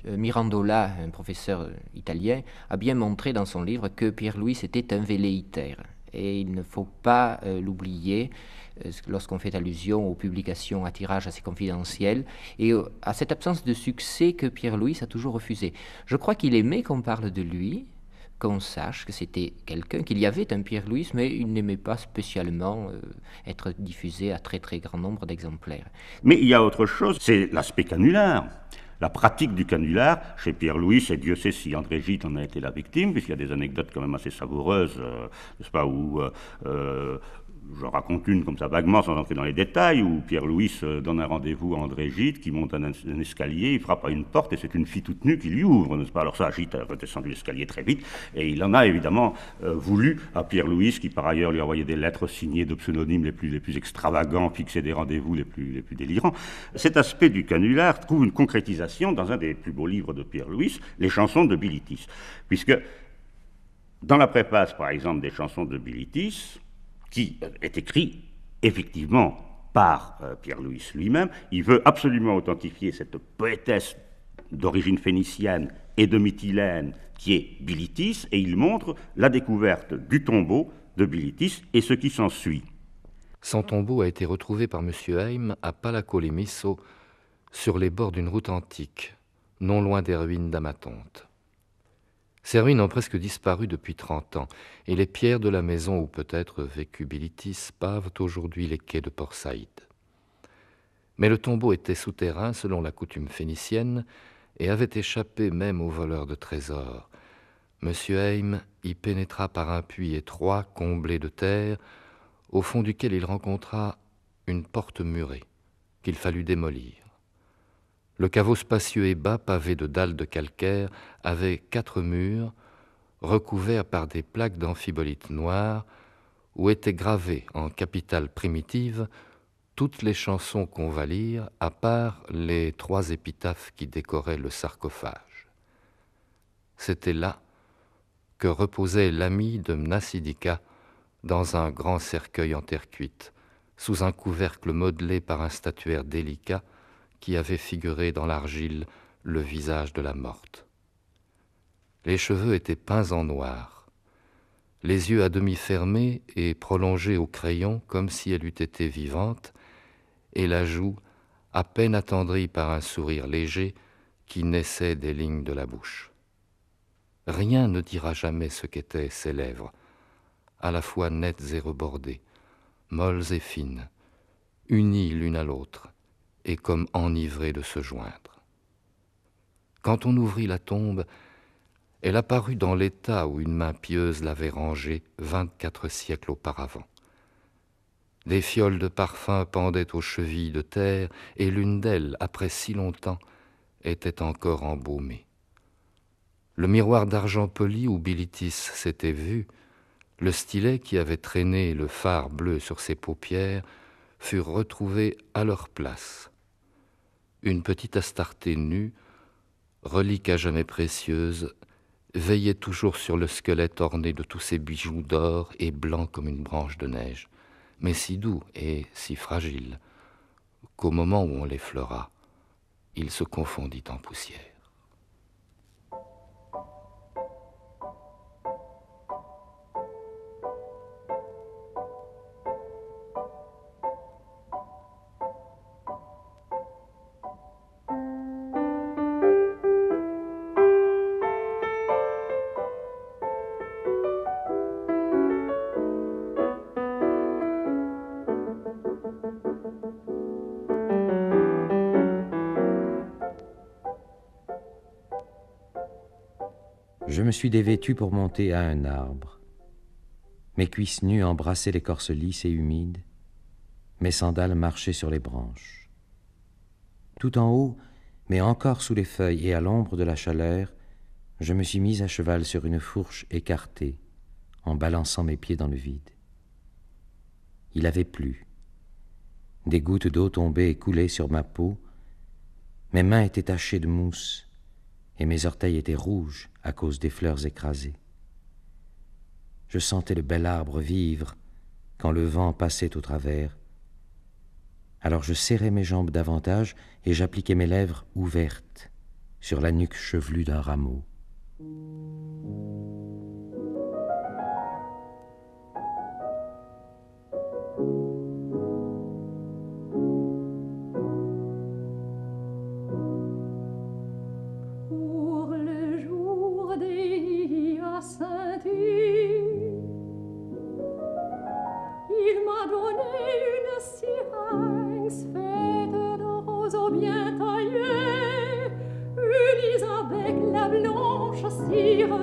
Mirandola, un professeur italien, a bien montré dans son livre que Pierre-Louis était un velléitaire. Et il ne faut pas l'oublier lorsqu'on fait allusion aux publications à tirage assez confidentiel et à cette absence de succès que Pierre-Louis a toujours refusé. Je crois qu'il aimait qu'on parle de lui, qu'on sache que c'était quelqu'un, qu'il y avait un Pierre-Louis, mais il n'aimait pas spécialement être diffusé à très très grand nombre d'exemplaires. Mais il y a autre chose, c'est l'aspect canular. La pratique du canular chez Pierre-Louis, et Dieu sait si André Gide en a été la victime, puisqu'il y a des anecdotes quand même assez savoureuses, n'est-ce pas, où Je raconte une comme ça vaguement, sans entrer dans les détails, où Pierre-Louis donne un rendez-vous à André Gide, qui monte un escalier, il frappe à une porte, et c'est une fille toute nue qui lui ouvre, n'est-ce pas? Alors ça, Gide a redescendu l'escalier très vite, et il en a évidemment voulu à Pierre-Louis, qui par ailleurs lui a envoyé des lettres signées de pseudonymes les plus extravagants, fixer des rendez-vous les plus délirants. Cet aspect du canular trouve une concrétisation dans un des plus beaux livres de Pierre-Louis, les chansons de Bilitis, puisque dans la préface, par exemple, des chansons de Bilitis, qui est écrit effectivement par Pierre-Louis lui-même, il veut absolument authentifier cette poétesse d'origine phénicienne et de Mytilène qui est Bilitis, et il montre la découverte du tombeau de Bilitis et ce qui s'ensuit. Son tombeau a été retrouvé par M. Heim à Palacolimisso, sur les bords d'une route antique, non loin des ruines d'Amathonte. Ces ruines ont presque disparu depuis 30 ans, et les pierres de la maison où peut-être vécut Bilitis pavent aujourd'hui les quais de Port Saïd. Mais le tombeau était souterrain selon la coutume phénicienne et avait échappé même aux voleurs de trésors. M. Heim y pénétra par un puits étroit comblé de terre, au fond duquel il rencontra une porte murée qu'il fallut démolir. Le caveau spacieux et bas, pavé de dalles de calcaire, avait 4 murs, recouverts par des plaques d'amphibolite noire, où étaient gravées en capitale primitive toutes les chansons qu'on va lire, à part les 3 épitaphes qui décoraient le sarcophage. C'était là que reposait l'ami de Mnasidika dans un grand cercueil en terre cuite, sous un couvercle modelé par un statuaire délicat qui avait figuré dans l'argile le visage de la morte. Les cheveux étaient peints en noir, les yeux à demi fermés et prolongés au crayon comme si elle eût été vivante, et la joue à peine attendrie par un sourire léger qui naissait des lignes de la bouche. Rien ne dira jamais ce qu'étaient ses lèvres, à la fois nettes et rebordées, molles et fines, unies l'une à l'autre, et comme enivrée de se joindre. Quand on ouvrit la tombe, elle apparut dans l'état où une main pieuse l'avait rangée 24 siècles auparavant. Des fioles de parfum pendaient aux chevilles de terre, et l'une d'elles, après si longtemps, était encore embaumée. Le miroir d'argent poli où Bilitis s'était vu, le stylet qui avait traîné le fard bleu sur ses paupières, furent retrouvés à leur place. Une petite Astarté nue, relique à jamais précieuse, veillait toujours sur le squelette orné de tous ses bijoux d'or et blanc comme une branche de neige, mais si doux et si fragile qu'au moment où on l'effleura, il se confondit en poussière. Je me suis dévêtu pour monter à un arbre. Mes cuisses nues embrassaient l'écorce lisse et humide, mes sandales marchaient sur les branches. Tout en haut, mais encore sous les feuilles et à l'ombre de la chaleur, je me suis mis à cheval sur une fourche écartée, en balançant mes pieds dans le vide. Il avait plu. Des gouttes d'eau tombaient et coulaient sur ma peau. Mes mains étaient tachées de mousse, et mes orteils étaient rouges à cause des fleurs écrasées. Je sentais le bel arbre vivre quand le vent passait au travers. Alors je serrais mes jambes davantage et j'appliquais mes lèvres ouvertes sur la nuque chevelue d'un rameau.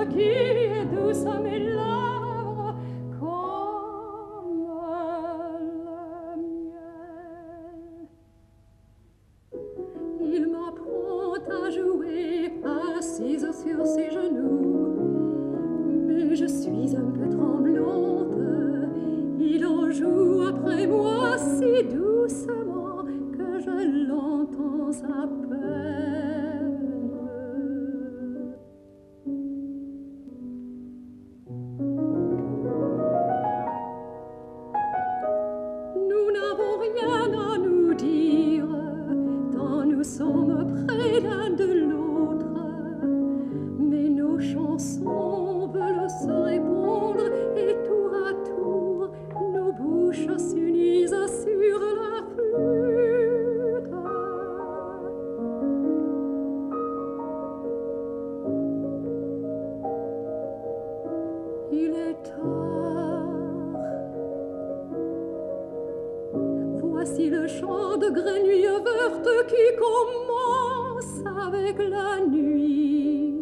Qui est douce à mes lèvres comme et je suis un peu tremblante. Il en joue après moi si doucement que je l'entends à peine. Nous n'avons rien à nous dire, tant nous sommes près l'un de l'autre, mais nos chansons veulent se répondre et tour à tour nos bouches s'unissent sur la flûte. Il est tard. Voici le chant de grenouille verte qui commence avec la nuit.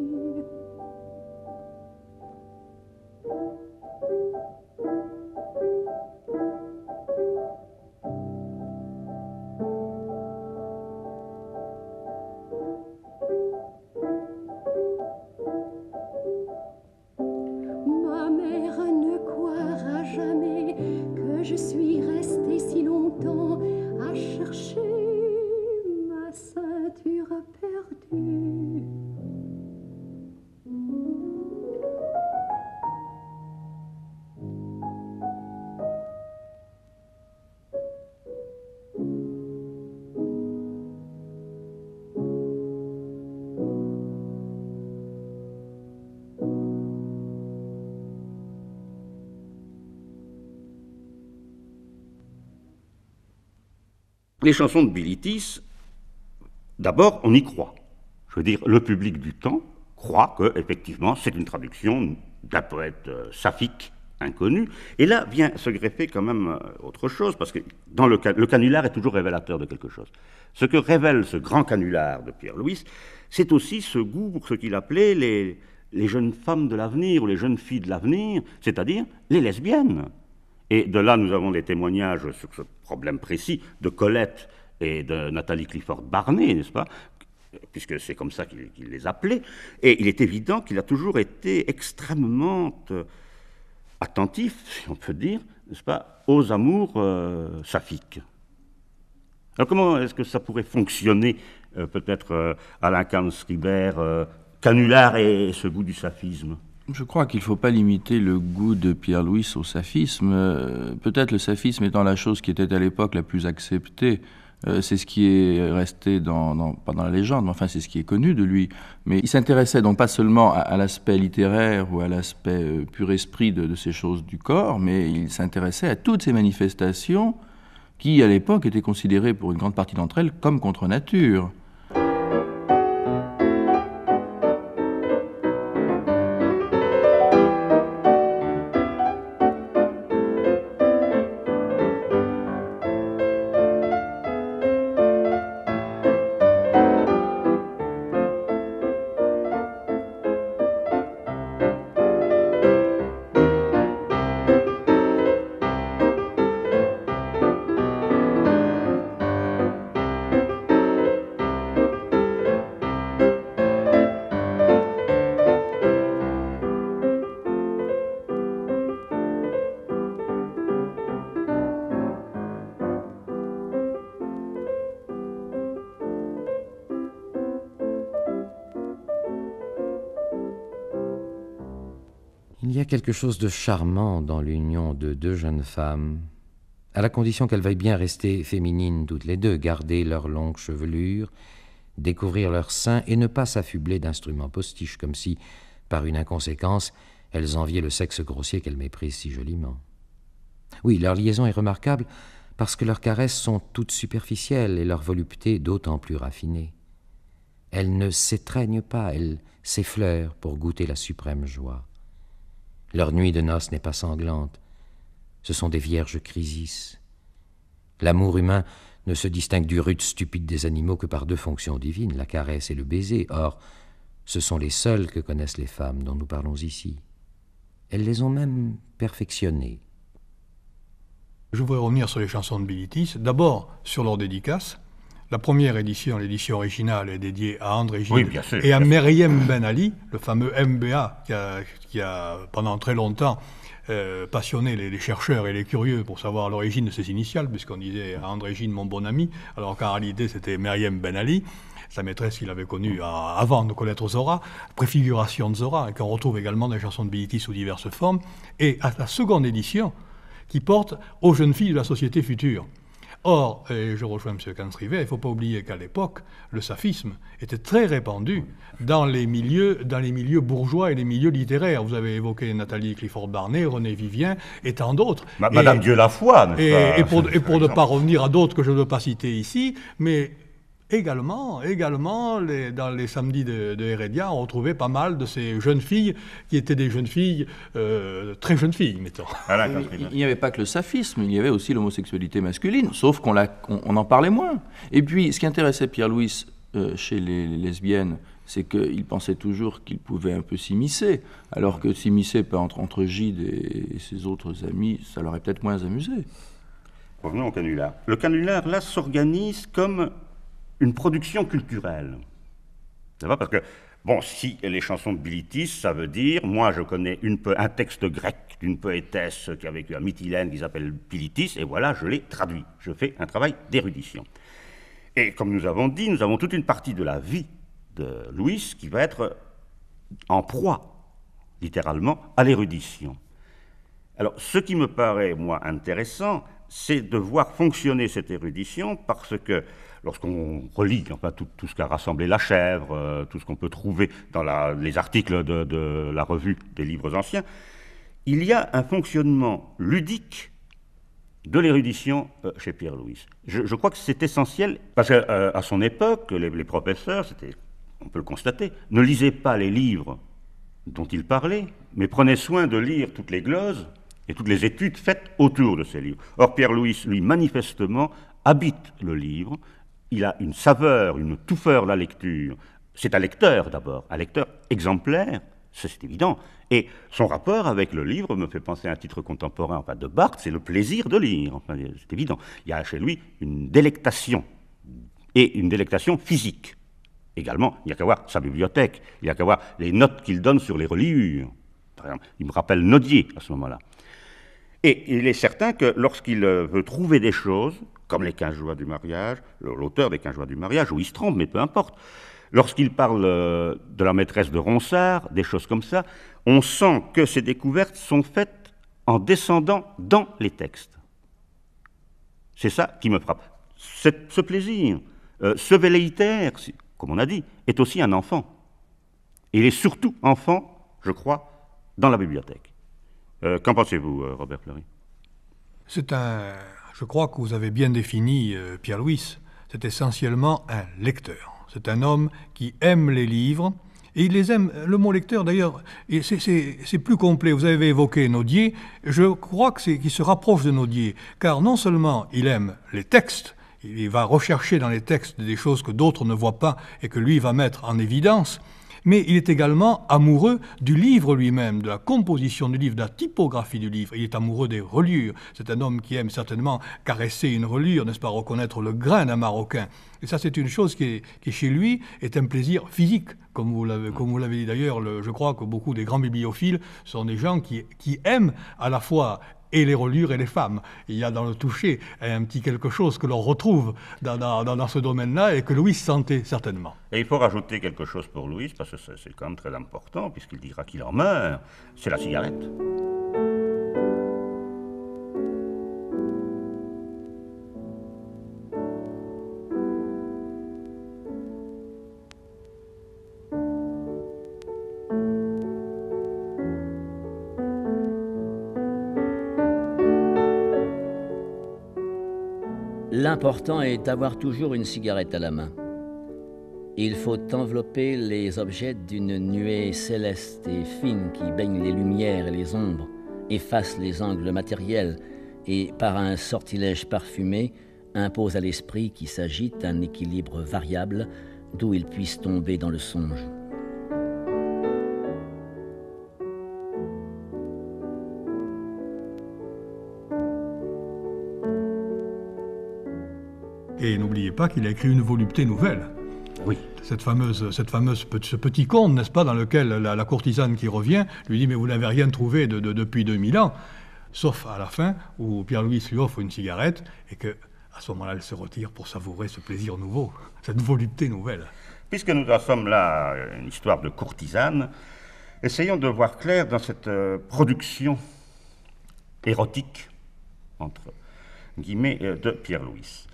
Ma mère ne croira jamais que je suis restée si longtemps à chercher ma ceinture perdue. Les chansons de Bilitis, d'abord, on y croit. Je veux dire, le public du temps croit que, effectivement, c'est une traduction d'un poète saphique inconnu. Et là vient se greffer quand même autre chose, parce que dans le canular est toujours révélateur de quelque chose. Ce que révèle ce grand canular de Pierre Louys, c'est aussi ce goût pour ce qu'il appelait les jeunes femmes de l'avenir, ou les jeunes filles de l'avenir, c'est-à-dire les lesbiennes. Et de là, nous avons des témoignages sur ce problème précis de Colette et de Nathalie Clifford Barney, n'est-ce pas? Puisque c'est comme ça qu'il les appelait. Et il est évident qu'il a toujours été extrêmement attentif, si on peut dire, n'est-ce pas, aux amours saphiques. Alors comment est-ce que ça pourrait fonctionner, peut-être, Alain Kahn-Ribert, canular et ce goût du saphisme? Je crois qu'il ne faut pas limiter le goût de Pierre Louys au saphisme. Peut-être le saphisme étant la chose qui était à l'époque la plus acceptée. C'est ce qui est resté pas dans la légende, mais enfin c'est ce qui est connu de lui. Mais il s'intéressait donc pas seulement à l'aspect littéraire ou à l'aspect pur esprit de ces choses du corps, mais il s'intéressait à toutes ces manifestations qui, à l'époque, étaient considérées pour une grande partie d'entre elles comme contre nature. Il y a quelque chose de charmant dans l'union de deux jeunes femmes, à la condition qu'elles veuillent bien rester féminines toutes les deux, garder leur longue chevelure, découvrir leurs seins et ne pas s'affubler d'instruments postiches, comme si, par une inconséquence, elles enviaient le sexe grossier qu'elles méprisent si joliment. Oui, leur liaison est remarquable parce que leurs caresses sont toutes superficielles et leur volupté d'autant plus raffinée. Elles ne s'étreignent pas, elles s'effleurent pour goûter la suprême joie. Leur nuit de noces n'est pas sanglante, ce sont des vierges crisis. L'amour humain ne se distingue du rude stupide des animaux que par deux fonctions divines, la caresse et le baiser. Or, ce sont les seuls que connaissent les femmes dont nous parlons ici. Elles les ont même perfectionnées. Je voudrais revenir sur les chansons de Bilitis. D'abord, sur leur dédicace. La première édition, l'édition originale, est dédiée à André Gide Oui, bien sûr, et à bien sûr. Meriem Ben Ali, le fameux MBA qui a pendant très longtemps passionné les chercheurs et les curieux pour savoir l'origine de ses initiales, puisqu'on disait à André Gide mon bon ami, alors qu'en réalité c'était Meriem Ben Ali, sa maîtresse qu'il avait connue avant de connaître Zohar, préfiguration de Zohar, et qu'on retrouve également dans les chansons de Bilitis sous diverses formes, et à la seconde édition qui porte aux jeunes filles de la société future. Or, et je rejoins M. Canstrivet, il ne faut pas oublier qu'à l'époque, le saphisme était très répandu dans les milieux bourgeois et les milieux littéraires. Vous avez évoqué Nathalie Clifford-Barnet, René Vivien et tant d'autres. Madame Dieu-la-Foi, n'est-ce pas? Et pour ne pas revenir à d'autres que je ne veux pas citer ici, mais également dans les samedis de Heredia, on retrouvait pas mal de ces jeunes filles qui étaient des jeunes filles, très jeunes filles, mettons. Il n'y avait pas que le saphisme, il y avait aussi l'homosexualité masculine, sauf qu'on en parlait moins. Et puis, ce qui intéressait Pierre-Louis chez les lesbiennes, c'est qu'il pensait toujours qu'il pouvait un peu s'immiscer, alors que s'immiscer entre Gide et ses autres amis, ça l'aurait peut-être moins amusé. Revenons au canular. Le canular, là, s'organise comme une production culturelle. Ça va, parce que, bon, si les chansons de Bilitis, ça veut dire, moi je connais un texte grec d'une poétesse qui a vécu à Mytilène qui s'appelle Bilitis, et voilà, je l'ai traduit. Je fais un travail d'érudition. Et comme nous avons dit, nous avons toute une partie de la vie de Louis qui va être en proie, littéralement, à l'érudition. Alors, ce qui me paraît, moi, intéressant, c'est de voir fonctionner cette érudition, parce que lorsqu'on relit enfin, tout ce qu'a rassemblé La Chèvre, tout ce qu'on peut trouver dans les articles de la revue des livres anciens, il y a un fonctionnement ludique de l'érudition chez Pierre-Louis. Je crois que c'est essentiel, parce qu'à son époque, les professeurs, on peut le constater, ne lisaient pas les livres dont il parlait, mais prenaient soin de lire toutes les gloses et toutes les études faites autour de ces livres. Or, Pierre-Louis, lui, manifestement, habite le livre. Il a une saveur, une touffeur de la lecture. C'est un lecteur, d'abord, un lecteur exemplaire, c'est évident. Et son rapport avec le livre me fait penser à un titre contemporain, enfin, de Barthes, c'est le plaisir de lire. Enfin, c'est évident. Il y a chez lui une délectation, et une délectation physique. Également, il n'y a qu'à voir sa bibliothèque, il n'y a qu'à voir les notes qu'il donne sur les reliures. Par exemple, il me rappelle Nodier à ce moment-là. Et il est certain que lorsqu'il veut trouver des choses, comme les 15 joies du mariage, l'auteur des 15 joies du mariage, ou il se trompe, mais peu importe, lorsqu'il parle de la maîtresse de Ronsard, des choses comme ça, on sent que ces découvertes sont faites en descendant dans les textes. C'est ça qui me frappe. Ce plaisir, ce velléitaire, comme on a dit, est aussi un enfant. Et il est surtout enfant, je crois, dans la bibliothèque. Qu'en pensez-vous, Robert Fleury? Je crois que vous avez bien défini Pierre-Louis. C'est essentiellement un lecteur. C'est un homme qui aime les livres, et il les aime. Le mot lecteur, d'ailleurs, c'est plus complet. Vous avez évoqué Nodier. Je crois qu'il se rapproche de Nodier, car non seulement il aime les textes, il va rechercher dans les textes des choses que d'autres ne voient pas et que lui va mettre en évidence, mais il est également amoureux du livre lui-même, de la composition du livre, de la typographie du livre. Il est amoureux des reliures. C'est un homme qui aime certainement caresser une reliure, n'est-ce pas, reconnaître le grain d'un Marocain. Et ça, c'est une chose qui chez lui, est un plaisir physique. Comme vous l'avez dit d'ailleurs, je crois que beaucoup des grands bibliophiles sont des gens qui aiment à la fois et les reliures et les femmes. Il y a dans le toucher un petit quelque chose que l'on retrouve dans ce domaine-là et que Louis sentait certainement. Et il faut rajouter quelque chose pour Louis, parce que c'est quand même très important, puisqu'il dira qu'il en meurt, c'est la cigarette. L'important est d'avoir toujours une cigarette à la main. Il faut envelopper les objets d'une nuée céleste et fine qui baigne les lumières et les ombres, efface les angles matériels et, par un sortilège parfumé, impose à l'esprit qui s'agite un équilibre variable d'où il puisse tomber dans le songe. Et n'oubliez pas qu'il a écrit une volupté nouvelle. Oui. Ce petit conte, n'est-ce pas, dans lequel la courtisane qui revient lui dit « Mais vous n'avez rien trouvé depuis 2000 ans », sauf à la fin où Pierre-Louis lui offre une cigarette et que, à ce moment-là, elle se retire pour savourer ce plaisir nouveau, cette volupté nouvelle. Puisque nous en sommes là, une histoire de courtisane, essayons de voir clair dans cette production érotique, entre guillemets, de Pierre-Louis.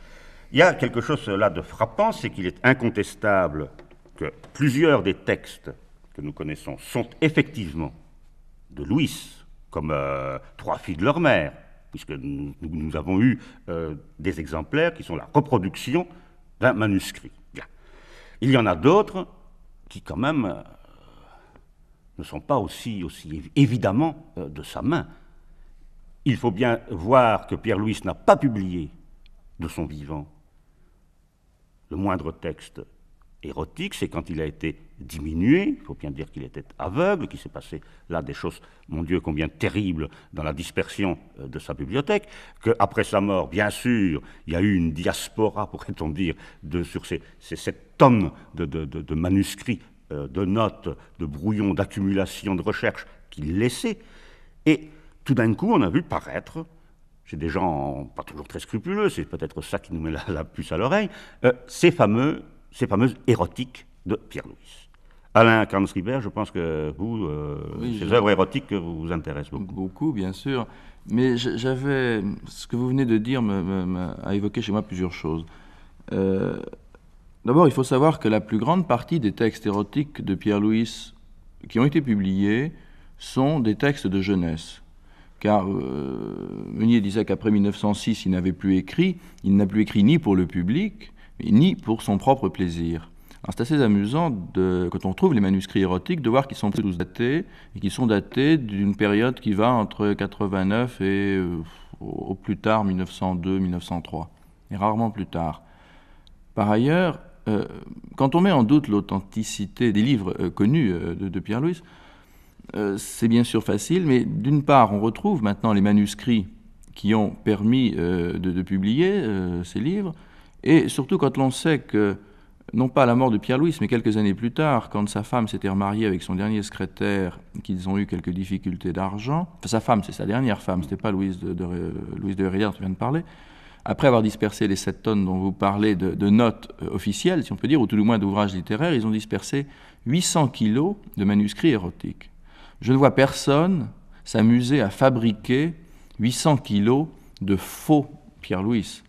Il y a quelque chose là de frappant, c'est qu'il est incontestable que plusieurs des textes que nous connaissons sont effectivement de Louis, comme Trois filles de leur mère, puisque nous avons eu des exemplaires qui sont la reproduction d'un manuscrit. Bien. Il y en a d'autres qui, quand même, ne sont pas aussi évidemment de sa main. Il faut bien voir que Pierre-Louis n'a pas publié de son vivant le moindre texte érotique, c'est quand il a été diminué, il faut bien dire qu'il était aveugle, qu'il s'est passé là des choses, mon Dieu, combien terribles dans la dispersion de sa bibliothèque, qu'après sa mort, bien sûr, il y a eu une diaspora, pourrait-on dire, sur ces 7 tonnes de manuscrits, de notes, de brouillons, d'accumulations, de recherches qu'il laissait, et tout d'un coup, on a vu paraître, chez des gens pas toujours très scrupuleux, c'est peut-être ça qui nous met la puce à l'oreille, ces fameuses érotiques de Pierre-Louis. Alain Kanz-Ribert, je pense que vous, ces œuvres érotiques vous intéressent beaucoup. Beaucoup, bien sûr. Mais j'avais... Ce que vous venez de dire a évoqué chez moi plusieurs choses. D'abord, il faut savoir que la plus grande partie des textes érotiques de Pierre-Louis qui ont été publiés sont des textes de jeunesse. Car Meunier disait qu'après 1906, il n'avait plus écrit. Il n'a plus écrit ni pour le public, ni pour son propre plaisir. C'est assez amusant, quand on trouve les manuscrits érotiques, de voir qu'ils sont tous datés, et qu'ils sont datés d'une période qui va entre 89 et au plus tard 1902-1903, et rarement plus tard. Par ailleurs, quand on met en doute l'authenticité des livres connus de Pierre-Louis, c'est bien sûr facile, mais d'une part, on retrouve maintenant les manuscrits qui ont permis de publier ces livres, et surtout quand l'on sait que, non pas à la mort de Pierre-Louis, mais quelques années plus tard, quand sa femme s'était remariée avec son dernier secrétaire, qu'ils ont eu quelques difficultés d'argent, enfin sa femme, c'est sa dernière femme, c'était pas Louise de Hérédia dont on vient de parler, après avoir dispersé les 7 tonnes dont vous parlez de notes officielles, si on peut dire, ou tout du moins d'ouvrages littéraires, ils ont dispersé 800 kilos de manuscrits érotiques. Je ne vois personne s'amuser à fabriquer 800 kilos de faux Pierre-Louis.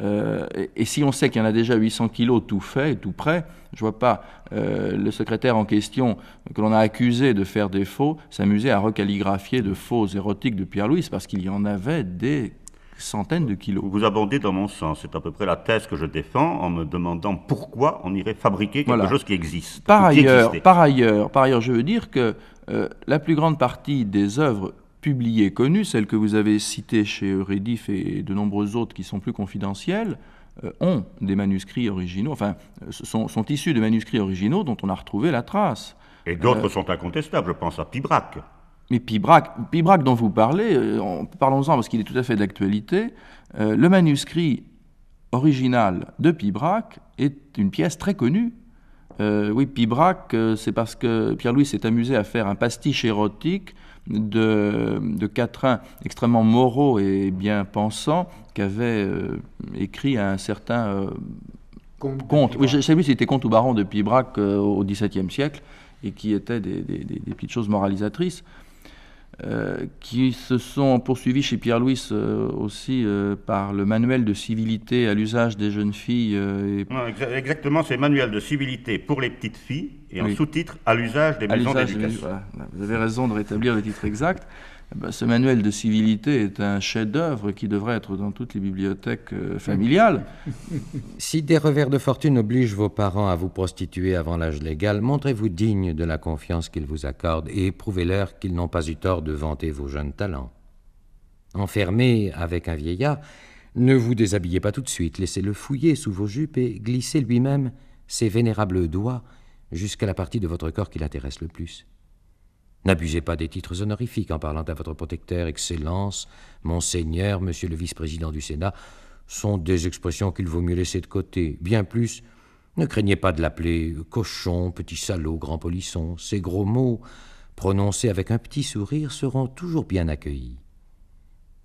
Et si on sait qu'il y en a déjà 800 kilos tout fait, tout prêt, je ne vois pas le secrétaire en question que l'on a accusé de faire des faux s'amuser à recalligraphier de faux érotiques de Pierre-Louis, parce qu'il y en avait des centaines de kilos. Vous abondez dans mon sens, c'est à peu près la thèse que je défends en me demandant pourquoi on irait fabriquer quelque chose qui existe. Par ailleurs, je veux dire que la plus grande partie des œuvres publiées, connues, celles que vous avez citées chez Rédif et de nombreuses autres qui sont plus confidentielles, ont des manuscrits originaux, enfin, sont issus de manuscrits originaux dont on a retrouvé la trace. Et d'autres sont incontestables, je pense à Pibrac. Mais Pibrac dont vous parlez, parlons-en parce qu'il est tout à fait d'actualité, le manuscrit original de Pibrac est une pièce très connue. Oui, Pibrac, c'est parce que Pierre-Louis s'est amusé à faire un pastiche érotique de quatrains extrêmement moraux et bien pensants qu'avait écrit un certain comte. Oui, je ne sais plus si c'était comte ou baron de Pibrac au XVIIe siècle, et qui étaient des petites choses moralisatrices. Qui se sont poursuivis chez Pierre-Louis aussi par le manuel de civilité à l'usage des jeunes filles. Non, exactement, c'est manuel de civilité pour les petites filles et en sous-titre à l'usage des maisons d'éducation. Voilà. Vous avez raison de rétablir le titre exact. Ce manuel de civilité est un chef-d'œuvre qui devrait être dans toutes les bibliothèques familiales. Si des revers de fortune obligent vos parents à vous prostituer avant l'âge légal, montrez-vous digne de la confiance qu'ils vous accordent et prouvez-leur qu'ils n'ont pas eu tort de vanter vos jeunes talents. Enfermé avec un vieillard, ne vous déshabillez pas tout de suite, laissez-le fouiller sous vos jupes et glissez lui-même ses vénérables doigts jusqu'à la partie de votre corps qui l'intéresse le plus. N'abusez pas des titres honorifiques en parlant à votre protecteur, Excellence, Monseigneur, Monsieur le vice-président du Sénat. sont des expressions qu'il vaut mieux laisser de côté. Bien plus, ne craignez pas de l'appeler cochon, petit salaud, grand polisson. Ces gros mots, prononcés avec un petit sourire, seront toujours bien accueillis.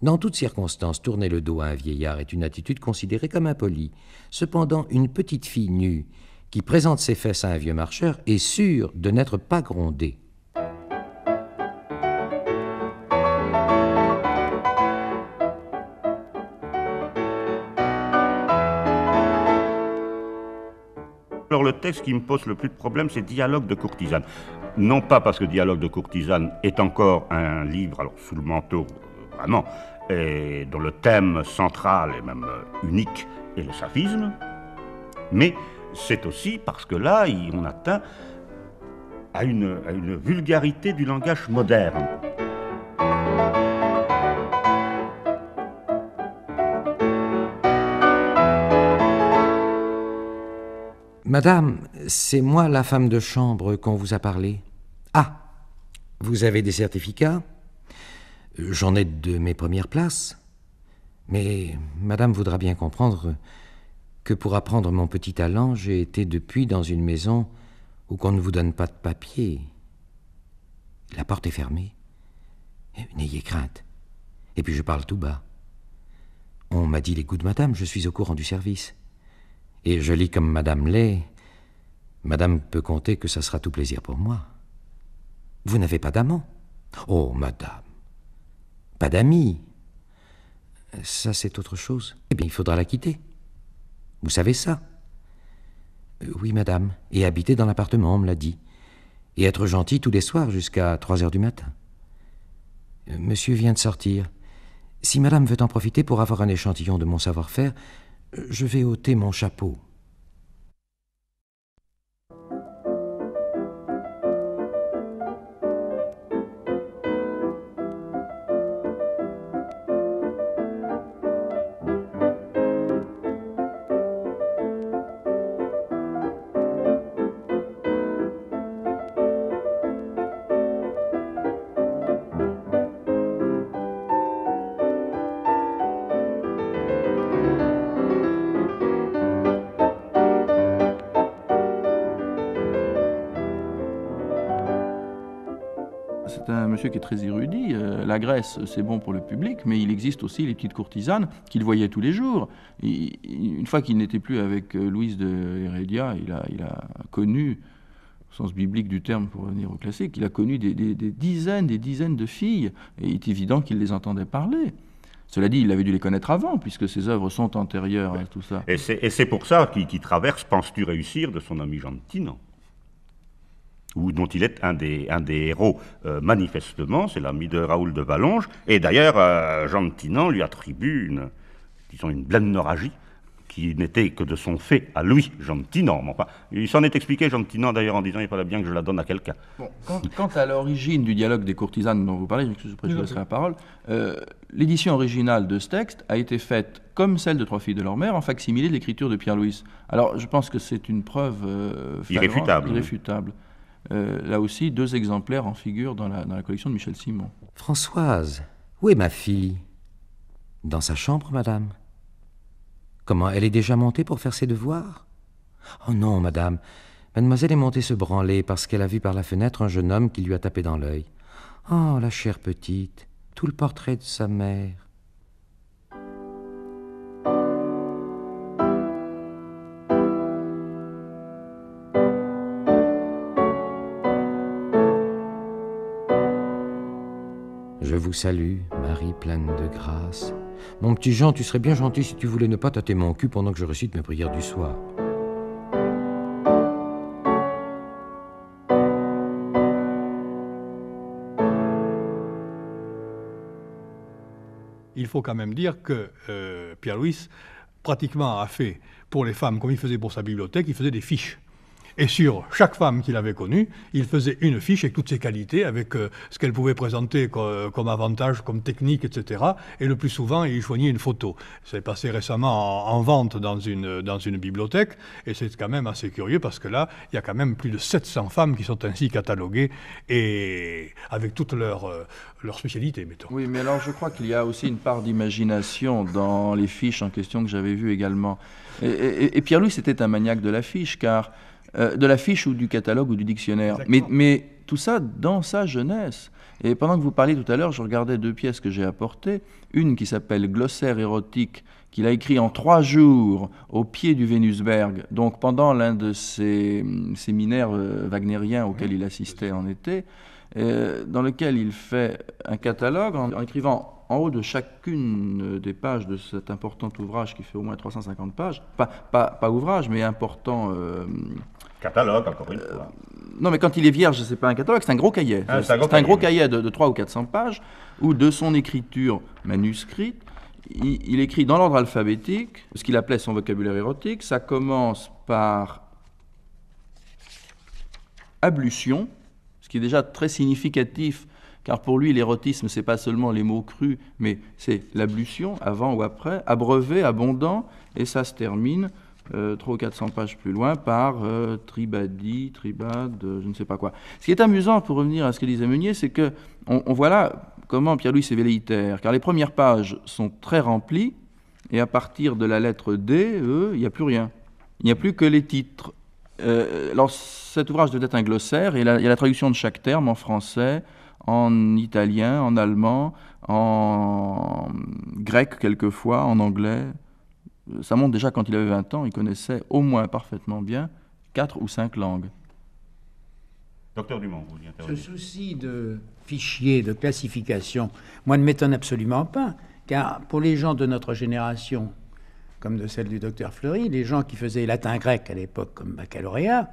Dans toutes circonstances, tourner le dos à un vieillard est une attitude considérée comme impolie. Cependant, une petite fille nue qui présente ses fesses à un vieux marcheur est sûre de n'être pas grondée. Alors le texte qui me pose le plus de problèmes, c'est Dialogue de courtisane. Non pas parce que Dialogue de courtisane est encore un livre, alors sous le manteau, vraiment, et dont le thème central et même unique est le saphisme, mais c'est aussi parce que là, on atteint à une vulgarité du langage moderne. Madame, c'est moi la femme de chambre qu'on vous a parlé. Ah, vous avez des certificats? J'en ai de mes premières places. Mais madame voudra bien comprendre que pour apprendre mon petit talent, j'ai été depuis dans une maison où qu'on ne vous donne pas de papier. La porte est fermée. N'ayez crainte. Et puis je parle tout bas. On m'a dit les goûts de madame, je suis au courant du service. Et je lis comme madame l'est. Madame peut compter que ça sera tout plaisir pour moi. Vous n'avez pas d'amant? Oh, madame. Pas d'amis. Ça, c'est autre chose. Eh bien, il faudra la quitter. Vous savez ça? Oui, madame. Et habiter dans l'appartement, on me l'a dit. Et être gentil tous les soirs jusqu'à 3 heures du matin. Monsieur vient de sortir. Si madame veut en profiter pour avoir un échantillon de mon savoir-faire, je vais ôter mon chapeau. C'est un monsieur qui est très érudit. La Grèce, c'est bon pour le public, mais il existe aussi les petites courtisanes qu'il voyait tous les jours. Une fois qu'il n'était plus avec Louise de Hérédia, il a connu, au sens biblique du terme pour revenir au classique, il a connu des dizaines de filles, et il est évident qu'il les entendait parler. Cela dit, il avait dû les connaître avant, puisque ses œuvres sont antérieures à tout ça. Et c'est pour ça qu'il traverse « Penses-tu réussir » de son ami Jean de Tinan, dont il est un des héros manifestement, c'est l'ami de Raoul de Valonges, et d'ailleurs Jean de Tinan lui attribue une blennorragie qui n'était que de son fait à lui, Jean de Tinan. Enfin, il s'en est expliqué, Jean de Tinan, d'ailleurs, en disant il fallait bien que je la donne à quelqu'un. Bon, quant à l'origine du dialogue des courtisanes dont vous parlez, je vous laisserai la parole, l'édition originale de ce texte a été faite, comme celle de Trois filles de leur mère, en facsimilé de l'écriture de Pierre Louis. Alors, je pense que c'est une preuve irréfutable. Là aussi, 2 exemplaires en figurent dans la collection de Michel Simon. Françoise, où est ma fille? Dans sa chambre, madame. Comment, elle est déjà montée pour faire ses devoirs? Oh non, madame. Mademoiselle est montée se branler parce qu'elle a vu par la fenêtre un jeune homme qui lui a tapé dans l'œil. Oh, la chère petite, tout le portrait de sa mère. Je vous salue, Marie pleine de grâce. Mon petit Jean, tu serais bien gentil si tu voulais ne pas tâter mon cul pendant que je récite mes prières du soir. Il faut quand même dire que Pierre Louis pratiquement a fait pour les femmes, comme il faisait pour sa bibliothèque, il faisait des fiches. Et sur chaque femme qu'il avait connue, il faisait une fiche avec toutes ses qualités, avec ce qu'elle pouvait présenter comme avantage, comme technique, etc. Et le plus souvent, il joignait une photo. C'est passé récemment en vente dans une bibliothèque, et c'est quand même assez curieux parce que là, il y a quand même plus de 700 femmes qui sont ainsi cataloguées, et avec toutes leurs spécialités, mettons. Oui, mais alors je crois qu'il y a aussi une part d'imagination dans les fiches en question que j'avais vues également. Et Pierre-Louis était un maniaque de la fiche, car de la fiche ou du catalogue ou du dictionnaire. Mais tout ça dans sa jeunesse. Et pendant que vous parliez tout à l'heure, je regardais 2 pièces que j'ai apportées. Une qui s'appelle Glossaire érotique, qu'il a écrit en 3 jours au pied du Vénusberg, donc pendant l'un de ces séminaires wagnériens auxquels il assistait en été, dans lequel il fait un catalogue en écrivant en haut de chacune des pages de cet important ouvrage qui fait au moins 350 pages, pas ouvrage, mais important... catalogue, encore une fois. Non, mais quand il est vierge, c'est pas un catalogue, c'est un gros cahier. C'est un gros cahier de 300 ou 400 pages, où de son écriture manuscrite, il écrit dans l'ordre alphabétique ce qu'il appelait son vocabulaire érotique. Ça commence par ablution, ce qui est déjà très significatif, car pour lui, l'érotisme, c'est pas seulement les mots crus, mais c'est l'ablution, avant ou après, abreuvé, abondant, et ça se termine 300 ou 400 pages plus loin par tribadi, tribade, je ne sais pas quoi. Ce qui est amusant, pour revenir à ce que disait Meunier, c'est que on voit là comment Pierre-Louis est velléitaire, car les premières pages sont très remplies, et à partir de la lettre D, il n'y a plus rien. Il n'y a plus que les titres. Alors cet ouvrage doit être un glossaire, et il y a la traduction de chaque terme en français, en italien, en allemand, en grec quelquefois, en anglais. Ça montre déjà quand il avait 20 ans, il connaissait au moins parfaitement bien 4 ou 5 langues. Docteur Dumont, vous vouliez intervenir. Ce souci de fichier, de classification, moi ne m'étonne absolument pas, car pour les gens de notre génération, comme de celle du docteur Fleury, les gens qui faisaient latin-grec à l'époque comme baccalauréat,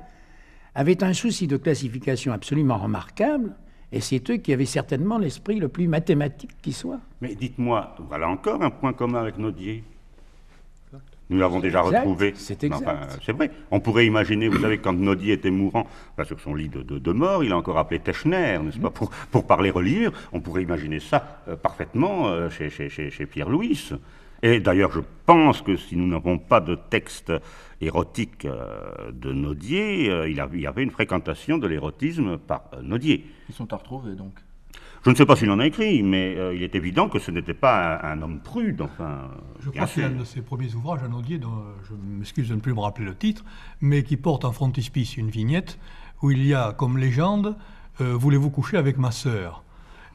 avaient un souci de classification absolument remarquable, et c'est eux qui avaient certainement l'esprit le plus mathématique qui soit. Mais dites-moi, voilà encore un point commun avec Nodier. Nous l'avons déjà retrouvé. C'est exact. Enfin, c'est vrai. On pourrait imaginer, vous savez, quand Nodier était mourant, sur son lit de mort, il a encore appelé Techner, n'est-ce pas, pour parler reliure. On pourrait imaginer ça parfaitement chez Pierre-Louis. Et d'ailleurs, je pense que si nous n'avons pas de texte érotique de Nodier, il y avait une fréquentation de l'érotisme par Nodier. Ils sont à retrouver, donc. Je ne sais pas s'il en a écrit, mais il est évident que ce n'était pas un homme prude, enfin... Je crois que c'est un de ses premiers ouvrages, un Nodier, dont je m'excuse de ne plus me rappeler le titre, mais qui porte en frontispice une vignette où il y a comme légende « Voulez-vous coucher avec ma sœur ?»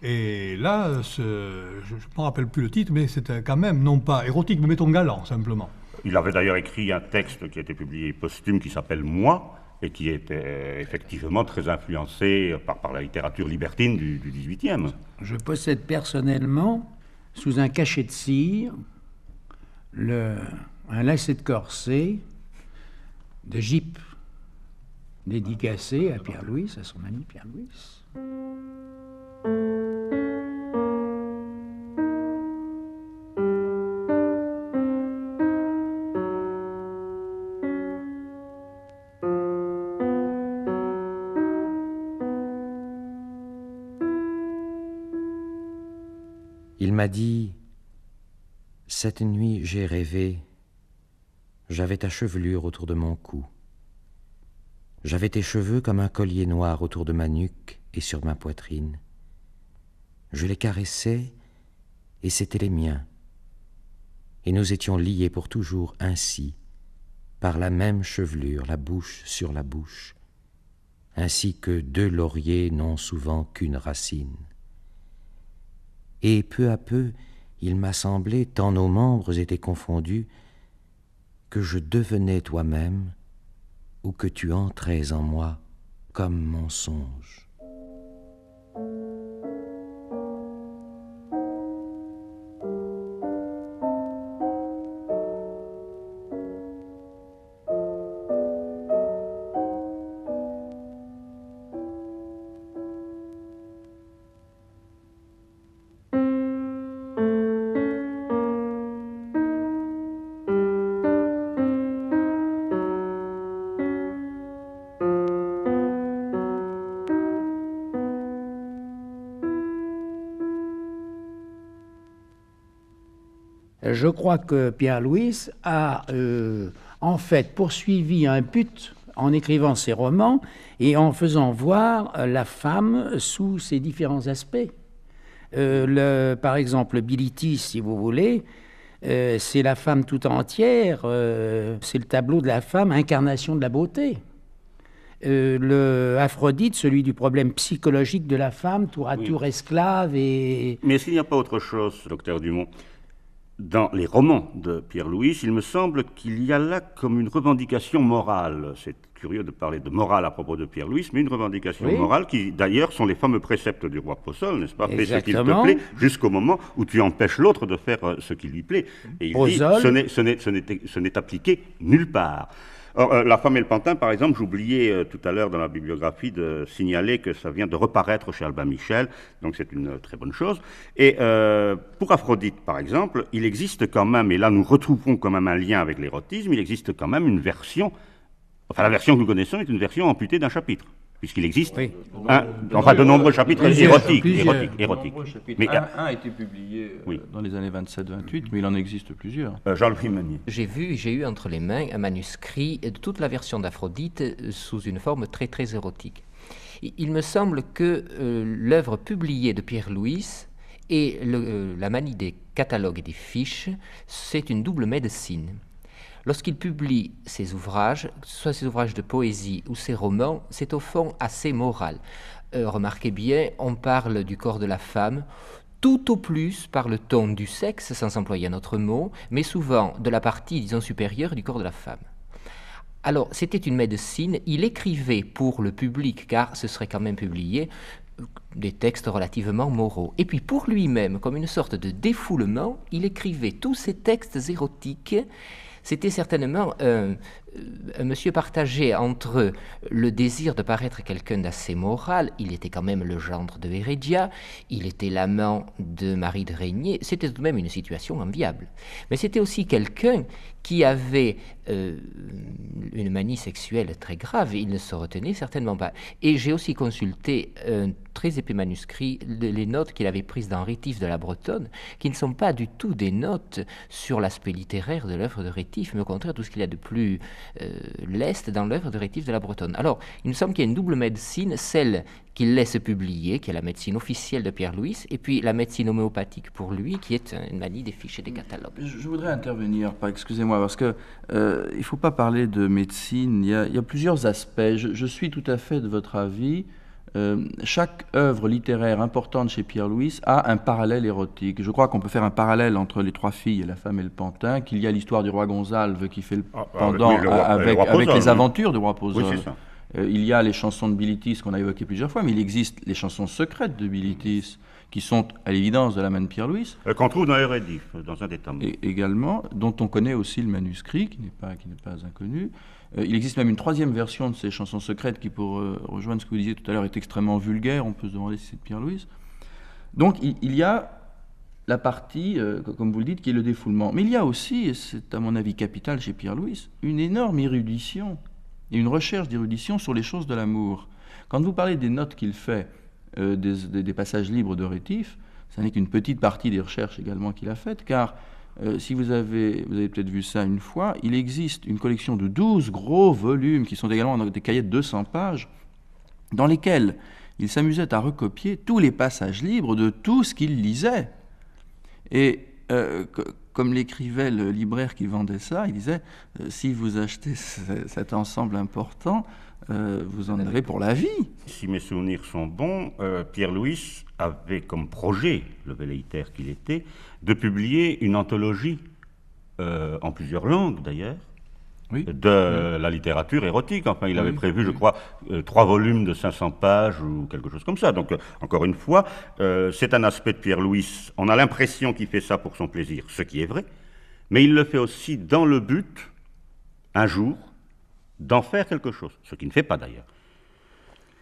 Et là, je ne me rappelle plus le titre, mais c'était quand même, non pas érotique, mais mettons galant, simplement. Il avait d'ailleurs écrit un texte qui a été publié posthume qui s'appelle « Moi », et qui était effectivement très influencé par la littérature libertine du XVIIIe. Je possède personnellement, sous un cachet de cire, un lacet de corset de Gype, dédicacé à Pierre-Louis, à son ami Pierre-Louis. Il m'a dit, « Cette nuit, j'ai rêvé, j'avais ta chevelure autour de mon cou. J'avais tes cheveux comme un collier noir autour de ma nuque et sur ma poitrine. Je les caressais et c'étaient les miens. Et nous étions liés pour toujours ainsi, par la même chevelure, la bouche sur la bouche, ainsi que 2 lauriers n'ont souvent qu'une racine. Et peu à peu, il m'a semblé, tant nos membres étaient confondus, que je devenais toi-même, ou que tu entrais en moi comme mon songe. » Je crois que Pierre-Louis a en fait poursuivi un but en écrivant ses romans et en faisant voir la femme sous ses différents aspects. Par exemple, Bilitis, si vous voulez, c'est la femme tout entière, c'est le tableau de la femme, incarnation de la beauté. Le Aphrodite, celui du problème psychologique de la femme, tour à tour esclave et... Mais s'il n'y a pas autre chose, docteur Dumont, dans les romans de Pierre-Louis, il me semble qu'il y a là comme une revendication morale. C'est curieux de parler de morale à propos de Pierre-Louis, mais une revendication morale qui, d'ailleurs, sont les fameux préceptes du roi Posol, n'est-ce pas? Fais ce qu'il te plaît, jusqu'au moment où tu empêches l'autre de faire ce qui lui plaît. Et il dit, ce n'est appliqué nulle part. Or, La femme et le pantin, par exemple, j'oubliais tout à l'heure dans la bibliographie de signaler que ça vient de reparaître chez Albin Michel, donc c'est une très bonne chose. Et pour Aphrodite, par exemple, il existe quand même, et là nous retrouvons quand même un lien avec l'érotisme, il existe quand même une version, enfin la version que nous connaissons est une version amputée d'un chapitre, puisqu'il existe de nombreux chapitres érotiques. Mais un a été publié dans les années 27-28, mais il en existe plusieurs. Jean-Louis Meunier. J'ai eu entre les mains un manuscrit de toute la version d'Aphrodite sous une forme très très érotique. Il me semble que l'œuvre publiée de Pierre-Louis et la manie des catalogues et des fiches, c'est une double médecine. Lorsqu'il publie ses ouvrages, soit ses ouvrages de poésie ou ses romans, c'est au fond assez moral. Remarquez bien, on parle du corps de la femme, tout au plus par le ton du sexe, sans employer un autre mot, mais souvent de la partie, disons, supérieure du corps de la femme. Alors, c'était une médecine, il écrivait pour le public, car ce serait quand même publié, des textes relativement moraux. Et puis pour lui-même, comme une sorte de défoulement, il écrivait tous ces textes érotiques. C'était certainement un monsieur partagé entre le désir de paraître quelqu'un d'assez moral, il était quand même le gendre de Hérédia, il était l'amant de Marie de Régnier, c'était tout de même une situation enviable. Mais c'était aussi quelqu'un qui avait une manie sexuelle très grave, il ne se retenait certainement pas. Et j'ai aussi consulté un très épais manuscrit, les notes qu'il avait prises dans Rétif de la Bretonne, qui ne sont pas du tout des notes sur l'aspect littéraire de l'œuvre de Rétif, mais au contraire tout ce qu'il y a de plus leste dans l'œuvre de Rétif de la Bretonne. Alors, il me semble qu'il y a une double médecine, celle qu'il laisse publier, qui est la médecine officielle de Pierre-Louis, et puis la médecine homéopathique pour lui, qui est une manie des fiches et des catalogues. Je voudrais intervenir, excusez-moi, parce que il ne faut pas parler de médecine, il y a plusieurs aspects. Je suis tout à fait de votre avis. Chaque œuvre littéraire importante chez Pierre-Louis a un parallèle érotique. Je crois qu'on peut faire un parallèle entre Les Trois Filles et La Femme et le Pantin, qu'il y a l'histoire du roi Gonzalve qui fait le pendant avec les aventures du roi Posol. Oui, c'est ça. Il y a les chansons de Bilitis qu'on a évoquées plusieurs fois, mais il existe les chansons secrètes de Bilitis qui sont à l'évidence de la main de Pierre-Louis. Qu'on trouve dans Eurydice, dans un des tomes. Également, dont on connaît aussi le manuscrit, qui n'est pas inconnu. Il existe même une troisième version de ces chansons secrètes qui, pour rejoindre ce que vous disiez tout à l'heure, est extrêmement vulgaire. On peut se demander si c'est de Pierre-Louis. Donc il y a la partie, comme vous le dites, qui est le défoulement. Mais il y a aussi, et c'est à mon avis capital chez Pierre-Louis, une énorme érudition et une recherche d'érudition sur les choses de l'amour. Quand vous parlez des notes qu'il fait, des passages libres de Rétif, ça n'est qu'une petite partie des recherches également qu'il a faites, car si vous avez peut-être vu ça une fois, il existe une collection de 12 gros volumes qui sont également des cahiers de 200 pages, dans lesquels il s'amusait à recopier tous les passages libres de tout ce qu'il lisait. Et comme l'écrivait le libraire qui vendait ça, il disait si vous achetez cet ensemble important, vous en avez pour la vie. Si mes souvenirs sont bons, Pierre-Louis avait comme projet, le velléitaire qu'il était, de publier une anthologie, en plusieurs langues d'ailleurs, de la littérature érotique. Enfin, il avait prévu, je crois, 3 volumes de 500 pages ou quelque chose comme ça. Donc, encore une fois, c'est un aspect de Pierre-Louis. On a l'impression qu'il fait ça pour son plaisir, ce qui est vrai, mais il le fait aussi dans le but, un jour, d'en faire quelque chose, ce qu'il ne fait pas d'ailleurs.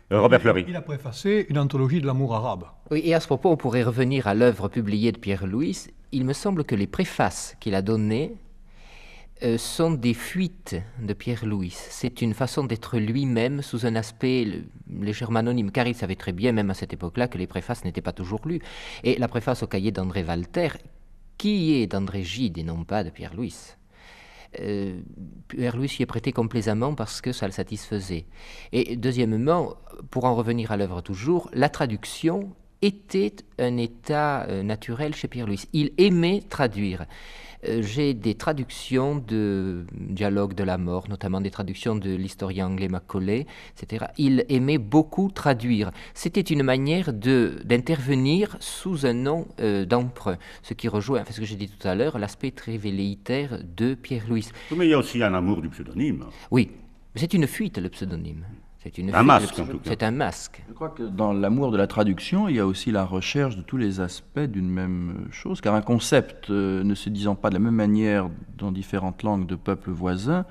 Robert Fleury. Il a préfacé une anthologie de l'amour arabe. Oui, et à ce propos, on pourrait revenir à l'œuvre publiée de Pierre-Louis. Il me semble que les préfaces qu'il a données sont des fuites de Pierre-Louis. C'est une façon d'être lui-même sous un aspect légèrement anonyme, car il savait très bien, même à cette époque-là, que les préfaces n'étaient pas toujours lues. Et la préface au cahier d'André Walter, qui est d'André Gide et non pas de Pierre-Louis. Pierre-Louis y est prêté complaisamment parce que ça le satisfaisait. Et deuxièmement, pour en revenir à l'œuvre toujours, la traduction était un état naturel chez Pierre-Louis. Il aimait traduire. J'ai des traductions de Dialogue de la mort, notamment des traductions de l'historien anglais Macaulay, etc. Il aimait beaucoup traduire. C'était une manière d'intervenir sous un nom d'emprunt, ce qui rejoint, ce que j'ai dit tout à l'heure, l'aspect très velléitaire de Pierre-Louis. Mais il y a aussi un amour du pseudonyme. Oui, mais c'est une fuite, le pseudonyme. C'est un masque, en tout cas. C'est un masque. Je crois que dans l'amour de la traduction, il y a aussi la recherche de tous les aspects d'une même chose, car un concept ne se disant pas de la même manière dans différentes langues de peuples voisins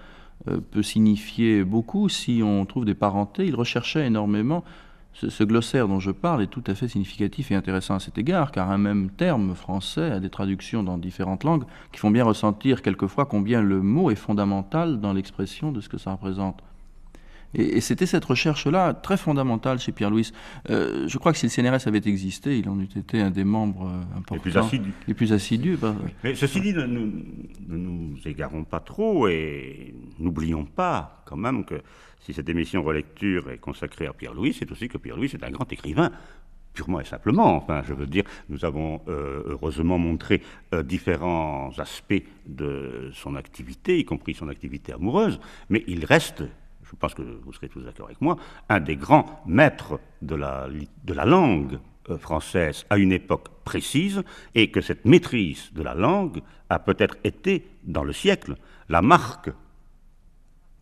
peut signifier beaucoup si on trouve des parentés. Il recherchait énormément. Ce glossaire dont je parle est tout à fait significatif et intéressant à cet égard, car un même terme français a des traductions dans différentes langues qui font bien ressentir quelquefois combien le mot est fondamental dans l'expression de ce que ça représente. Et c'était cette recherche-là très fondamentale chez Pierre-Louis. Je crois que si le CNRS avait existé, il en eût été un des membres importants. Les plus assidus. Mais ceci dit, ne nous égarons pas trop et n'oublions pas quand même que si cette émission Relecture est consacrée à Pierre-Louis, c'est aussi que Pierre-Louis est un grand écrivain. Purement et simplement, enfin, je veux dire, nous avons heureusement montré différents aspects de son activité, y compris son activité amoureuse, mais il reste, je pense que vous serez tous d'accord avec moi, un des grands maîtres de la langue française à une époque précise, et que cette maîtrise de la langue a peut-être été, dans le siècle, la marque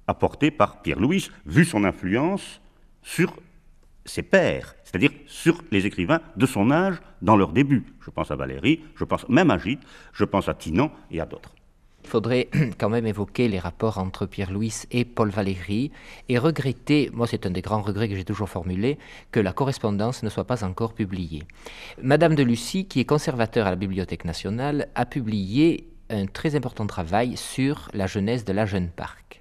apportée par Pierre-Louis, vu son influence sur ses pairs, c'est-à-dire sur les écrivains de son âge dans leur début. Je pense à Valéry, je pense même à Gide, je pense à Tinan et à d'autres. Il faudrait quand même évoquer les rapports entre Pierre-Louis et Paul Valéry et regretter, moi c'est un des grands regrets que j'ai toujours formulé, que la correspondance ne soit pas encore publiée. Madame de Lucy, qui est conservateur à la Bibliothèque nationale, a publié un très important travail sur la genèse de la Jeune Parc.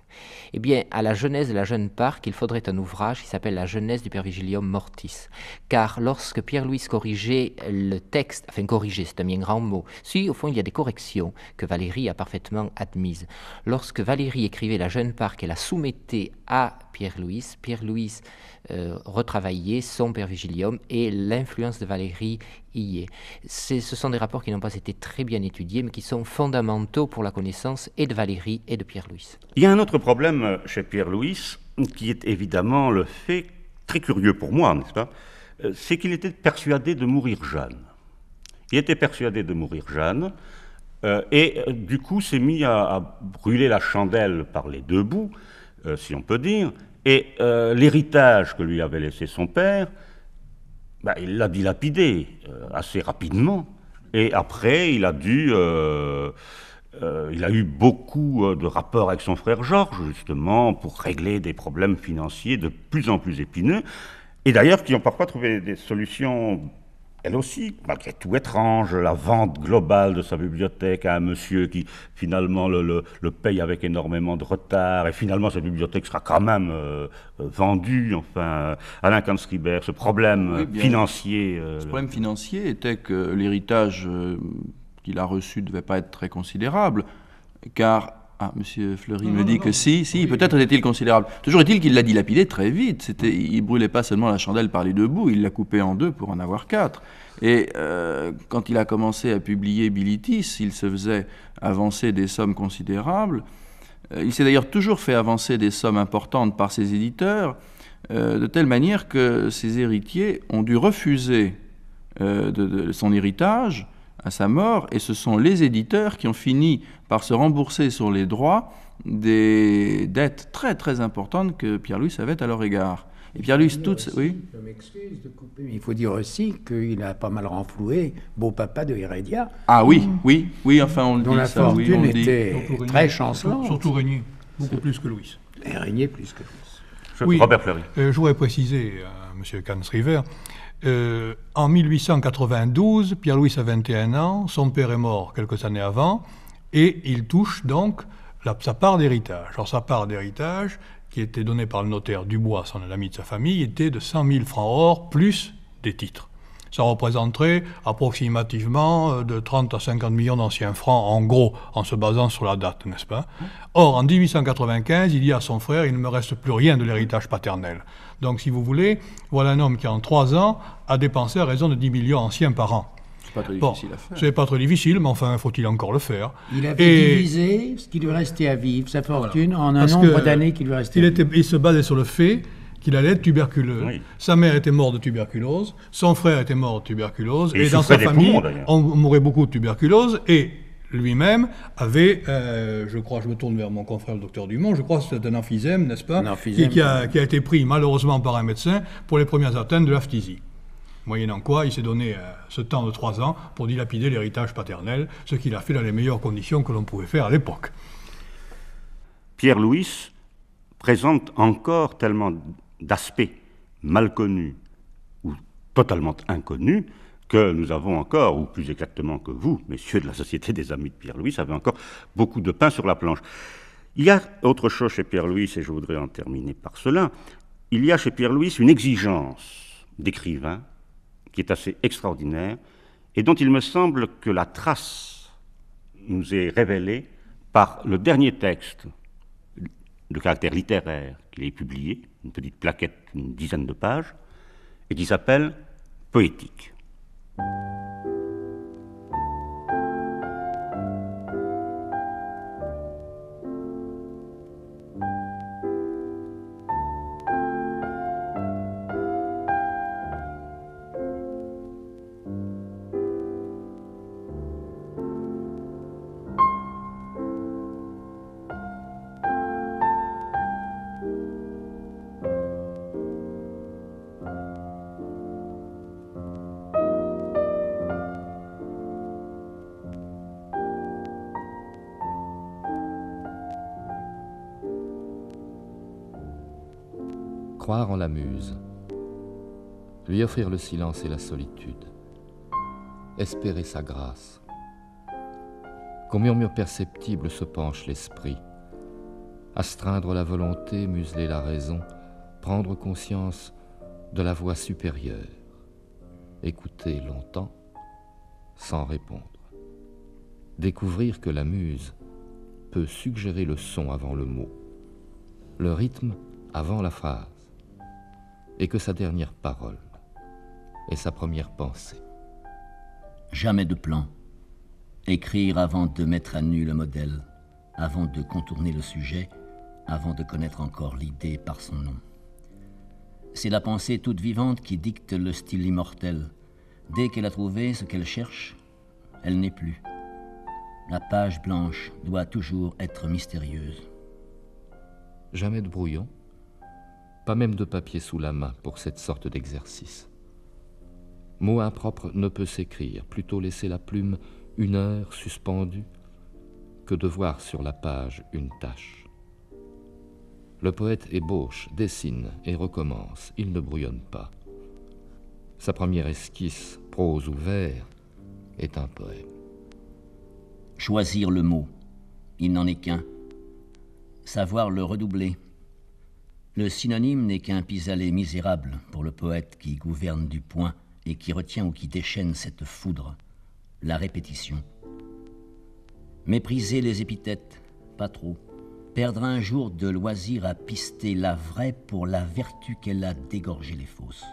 Eh bien, à la genèse de la Jeune Parc, il faudrait un ouvrage qui s'appelle La genèse du Per Vigilium Mortis. Car lorsque Pierre-Louis corrigeait le texte, enfin corriger, c'est un bien grand mot, si au fond il y a des corrections que Valéry a parfaitement admises. Lorsque Valéry écrivait La Jeune Parc et la soumettait à Pierre-Louis, Pierre-Louis retravaillait son Per Vigilium et l'influence de Valéry y est. Ce sont des rapports qui n'ont pas été très bien étudiés, mais qui sont fondamentaux pour la connaissance et de Valéry et de Pierre-Louis. Il y a un autre problème chez Pierre-Louis, qui est évidemment le fait, très curieux pour moi, n'est-ce pas, c'est qu'il était persuadé de mourir jeune. Il était persuadé de mourir jeune, et du coup s'est mis à brûler la chandelle par les deux bouts, si on peut dire, et l'héritage que lui avait laissé son père, il l'a dilapidé assez rapidement, et après il a eu beaucoup de rapports avec son frère Georges, justement, pour régler des problèmes financiers de plus en plus épineux, et d'ailleurs qui ont parfois trouvé des solutions, elles aussi, malgré tout étranges, la vente globale de sa bibliothèque à un monsieur qui finalement le paye avec énormément de retard, et finalement cette bibliothèque sera quand même vendue, enfin, Alain Kanz-Ribert, ce problème financier... Ce problème financier était que l'héritage qu'il a reçu ne devait pas être très considérable, car... Monsieur Fleury me dit que si, oui, peut-être était-il considérable. Toujours est-il qu'il l'a dilapidé très vite. Il ne brûlait pas seulement la chandelle par les deux bouts, il l'a coupée en deux pour en avoir 4. Et quand il a commencé à publier Bilitis, il se faisait avancer des sommes considérables. Il s'est d'ailleurs toujours fait avancer des sommes importantes par ses éditeurs, de telle manière que ses héritiers ont dû refuser de son héritage à sa mort, et ce sont les éditeurs qui ont fini par se rembourser sur les droits des dettes très très importantes que Pierre-Louis avait à leur égard. Et Pierre-Louis, oui. Je m'excuse de couper, mais il faut dire aussi qu'il a pas mal renfloué beau-papa de Heredia. Ah oui, enfin on le dit. Dont la fortune était très chancelante. Surtout Régnier, beaucoup plus que Louis. Et Régnier plus que Louis. Oui, Robert Fleury. Je voudrais préciser à M. Kanz-Ribert, en 1892, Pierre-Louis a 21 ans, son père est mort quelques années avant, et il touche donc sa part d'héritage. Alors sa part d'héritage, qui était donnée par le notaire Dubois, son ami de sa famille, était de 100 000 francs or, plus des titres. Ça représenterait approximativement de 30 à 50 millions d'anciens francs, en gros, en se basant sur la date, n'est-ce pas? Or, en 1895, il dit à son frère, il ne me reste plus rien de l'héritage paternel. Donc, si vous voulez, voilà un homme qui, en 3 ans, a dépensé à raison de 10 millions anciens par an. C'est pas très difficile à faire. C'est pas très difficile, mais enfin, faut-il encore le faire. Il avait divisé ce qui lui restait à vivre, sa fortune, en un nombre d'années qui lui restait à vivre. Il se basait sur le fait qu'il allait être tuberculeux. Oui. Sa mère était morte de tuberculose, son frère était mort de tuberculose, et dans sa famille, on mourait beaucoup de tuberculose, et lui-même avait, je crois, je me tourne vers mon confrère le docteur Dumont, je crois que c'est un emphysème, n'est-ce pas, qui a été pris malheureusement par un médecin pour les premières atteintes de la phtisie. Moyennant quoi, il s'est donné ce temps de 3 ans pour dilapider l'héritage paternel, ce qu'il a fait dans les meilleures conditions que l'on pouvait faire à l'époque. Pierre-Louis présente encore tellement d'aspects mal connus ou totalement inconnus que nous avons encore, ou plus exactement que vous, messieurs de la Société des Amis de Pierre-Louis, avez encore beaucoup de pain sur la planche. Il y a autre chose chez Pierre-Louis, et je voudrais en terminer par cela. Il y a chez Pierre-Louis une exigence d'écrivain qui est assez extraordinaire et dont il me semble que la trace nous est révélée par le dernier texte de caractère littéraire qu'il ait publié, une petite plaquette d'une dizaine de pages, et qui s'appelle « Poétique ». Croire en la muse, lui offrir le silence et la solitude, espérer sa grâce. Qu'au murmure perceptible se penche l'esprit, astreindre la volonté, museler la raison, prendre conscience de la voix supérieure, écouter longtemps sans répondre, découvrir que la muse peut suggérer le son avant le mot, le rythme avant la phrase, et que sa dernière parole est sa première pensée. Jamais de plan. Écrire avant de mettre à nu le modèle, avant de contourner le sujet, avant de connaître encore l'idée par son nom. C'est la pensée toute vivante qui dicte le style immortel. Dès qu'elle a trouvé ce qu'elle cherche, elle n'est plus. La page blanche doit toujours être mystérieuse. Jamais de brouillon, pas même de papier sous la main pour cette sorte d'exercice. Mot impropre ne peut s'écrire, plutôt laisser la plume 1 heure suspendue que de voir sur la page une tache. Le poète ébauche, dessine et recommence, il ne brouillonne pas. Sa première esquisse, prose ou vers, est un poème. Choisir le mot, il n'en est qu'un. Savoir le redoubler. Le synonyme n'est qu'un pis-aller misérable pour le poète qui gouverne du point et qui retient ou qui déchaîne cette foudre, la répétition. Mépriser les épithètes, pas trop. Perdre un jour de loisir à pister la vraie pour la vertu qu'elle a dégorgé les fausses.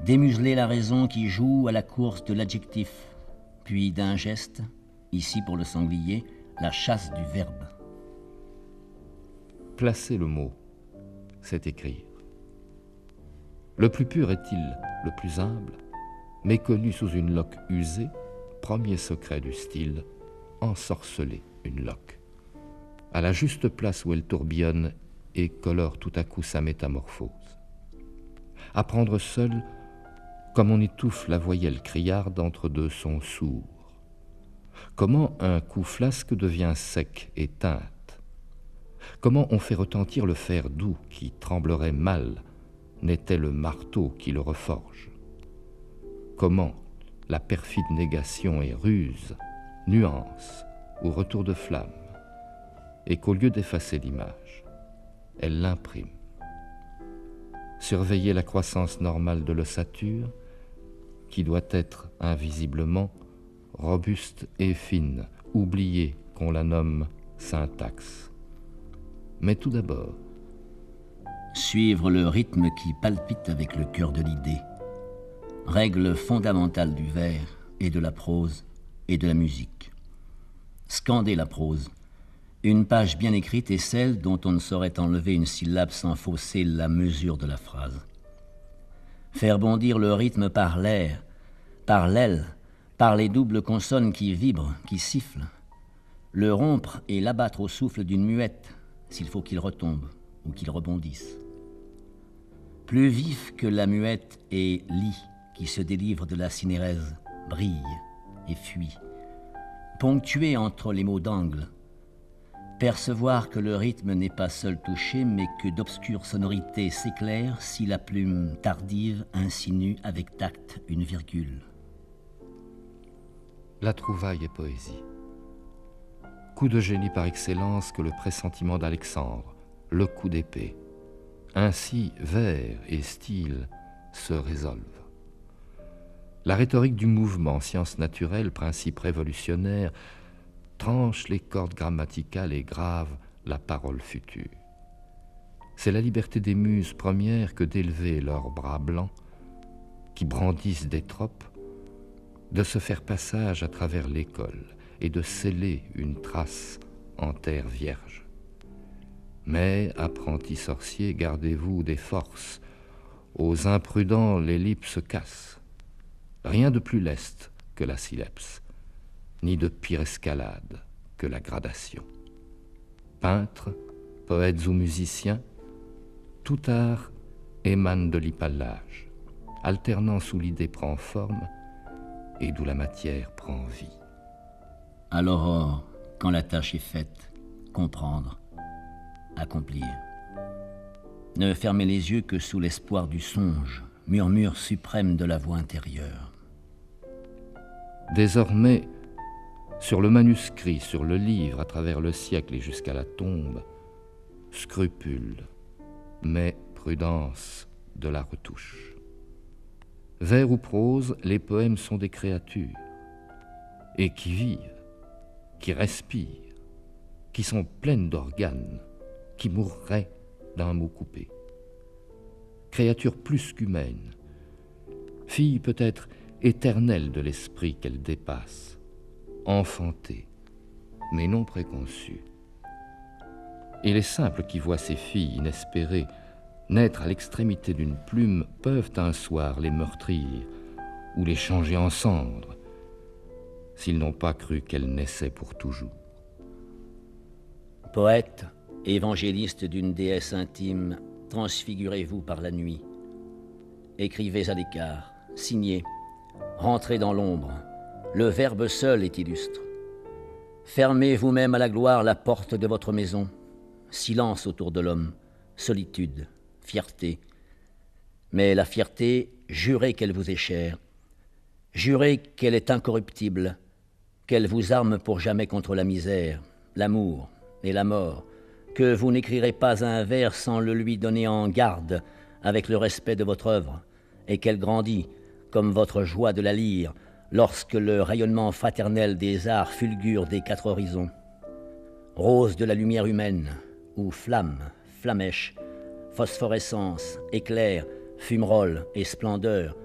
Démuseler la raison qui joue à la course de l'adjectif, puis d'un geste, ici pour le sanglier, la chasse du verbe. Placer le mot, c'est écrire. Le plus pur est-il le plus humble, méconnu sous une loque usée, premier secret du style, ensorceler une loque. À la juste place où elle tourbillonne et colore tout à coup sa métamorphose. Apprendre seul comme on étouffe la voyelle criarde entre 2 sons sourds. Comment un coup flasque devient sec et teinte. Comment on fait retentir le fer doux qui tremblerait mal, n'était le marteau qui le reforge. Comment la perfide négation est ruse, nuance ou retour de flamme, et qu'au lieu d'effacer l'image, elle l'imprime. Surveiller la croissance normale de l'ossature, qui doit être invisiblement robuste et fine, oubliée qu'on la nomme syntaxe. Mais tout d'abord, suivre le rythme qui palpite avec le cœur de l'idée, règle fondamentale du vers et de la prose et de la musique. Scander la prose. Une page bien écrite est celle dont on ne saurait enlever une syllabe sans fausser la mesure de la phrase. Faire bondir le rythme par l'air, par l'aile, par les doubles consonnes qui vibrent, qui sifflent. Le rompre et l'abattre au souffle d'une muette, s'il faut qu'il retombe ou qu'il rebondisse. Plus vif que la muette est lit qui se délivre de la cinérèse, brille et fuit. Ponctué entre les mots d'angle, percevoir que le rythme n'est pas seul touché, mais que d'obscures sonorités s'éclairent si la plume tardive insinue avec tact une virgule. La trouvaille est poésie. Coup de génie par excellence que le pressentiment d'Alexandre, le coup d'épée. Ainsi, vers et style se résolvent. La rhétorique du mouvement, science naturelle, principe révolutionnaire, tranche les cordes grammaticales et grave la parole future. C'est la liberté des muses premières que d'élever leurs bras blancs, qui brandissent des tropes, de se faire passage à travers l'école et de sceller une trace en terre vierge. Mais, apprentis sorciers, gardez-vous des forces. Aux imprudents, l'ellipse casse. Rien de plus leste que la syllèpse, ni de pire escalade que la gradation. Peintres, poètes ou musiciens, tout art émane de l'hypallage, alternant où l'idée prend forme et d'où la matière prend vie. À l'aurore, quand la tâche est faite, comprendre, accomplir. Ne fermez les yeux que sous l'espoir du songe, murmure suprême de la voix intérieure. Désormais, sur le manuscrit, sur le livre, à travers le siècle et jusqu'à la tombe, scrupule, mais prudence de la retouche. Vers ou prose, les poèmes sont des créatures, et qui vivent, qui respirent, qui sont pleines d'organes, qui mourraient d'un mot coupé. Créatures plus qu'humaines, filles peut-être éternelles de l'esprit qu'elles dépassent, enfantées, mais non préconçues. Et les simples qui voient ces filles inespérées naître à l'extrémité d'une plume peuvent un soir les meurtrir ou les changer en cendres, s'ils n'ont pas cru qu'elles naissaient pour toujours. Poète, évangéliste d'une déesse intime, transfigurez-vous par la nuit. Écrivez à l'écart, signez, rentrez dans l'ombre. Le verbe seul est illustre. Fermez vous-même à la gloire la porte de votre maison. Silence autour de l'homme, solitude, fierté. Mais la fierté, jurez qu'elle vous est chère. Jurez qu'elle est incorruptible, qu'elle vous arme pour jamais contre la misère, l'amour et la mort, que vous n'écrirez pas un vers sans le lui donner en garde avec le respect de votre œuvre, et qu'elle grandit, comme votre joie de la lire, lorsque le rayonnement fraternel des arts fulgure des quatre horizons. Rose de la lumière humaine, ou flamme, flamèche, phosphorescence, éclair, fumerole et splendeur,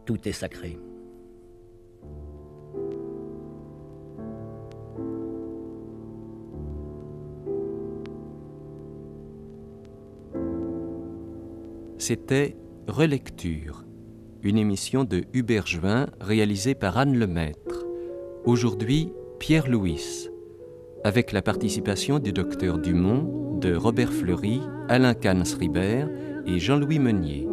tout est sacré. C'était Relecture, une émission de Hubert Juin réalisée par Anne Lemaître. Aujourd'hui, Pierre Louis, avec la participation du docteur Dumont, de Robert Fleury, Alain Kahn-Sribert et Jean-Louis Meunier.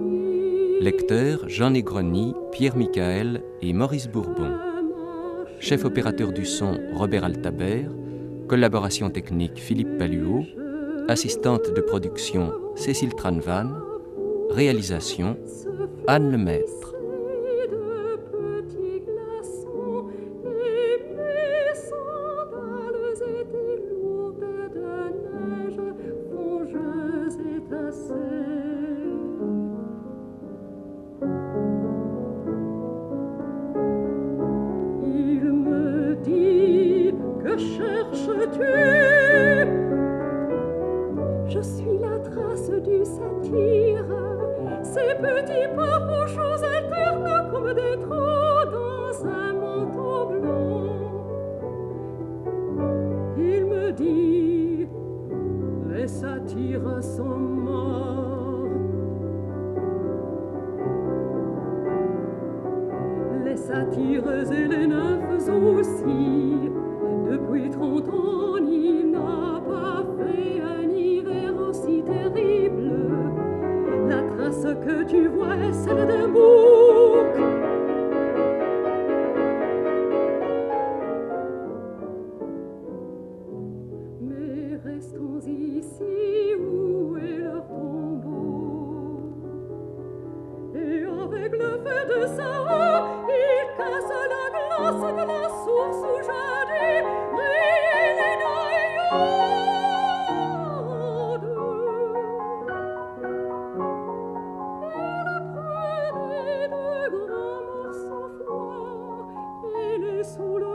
Lecteurs Jean Negroni, Pierre Michael et Maurice Bourbon. Chef opérateur du son Robert Altabert. Collaboration technique Philippe Paluot. Assistante de production Cécile Tranvan. Réalisation Anne Lemaître. tue. Je suis la trace du satyre, ces petits pas fauchos alternent comme des trous dans un manteau blanc. Il me dit, les satyres sont morts. Les satyres et les nymphes aussi, depuis 30 ans, il n'a pas fait un hiver aussi terrible. La trace que tu vois est celle d'un bouc. Mais restons ici, où est leur tombeau? Et avec le feu de sa eau, il casse la glace de la source où jadis riaient les naïades. Il prenait de grands morceaux froids et les sous le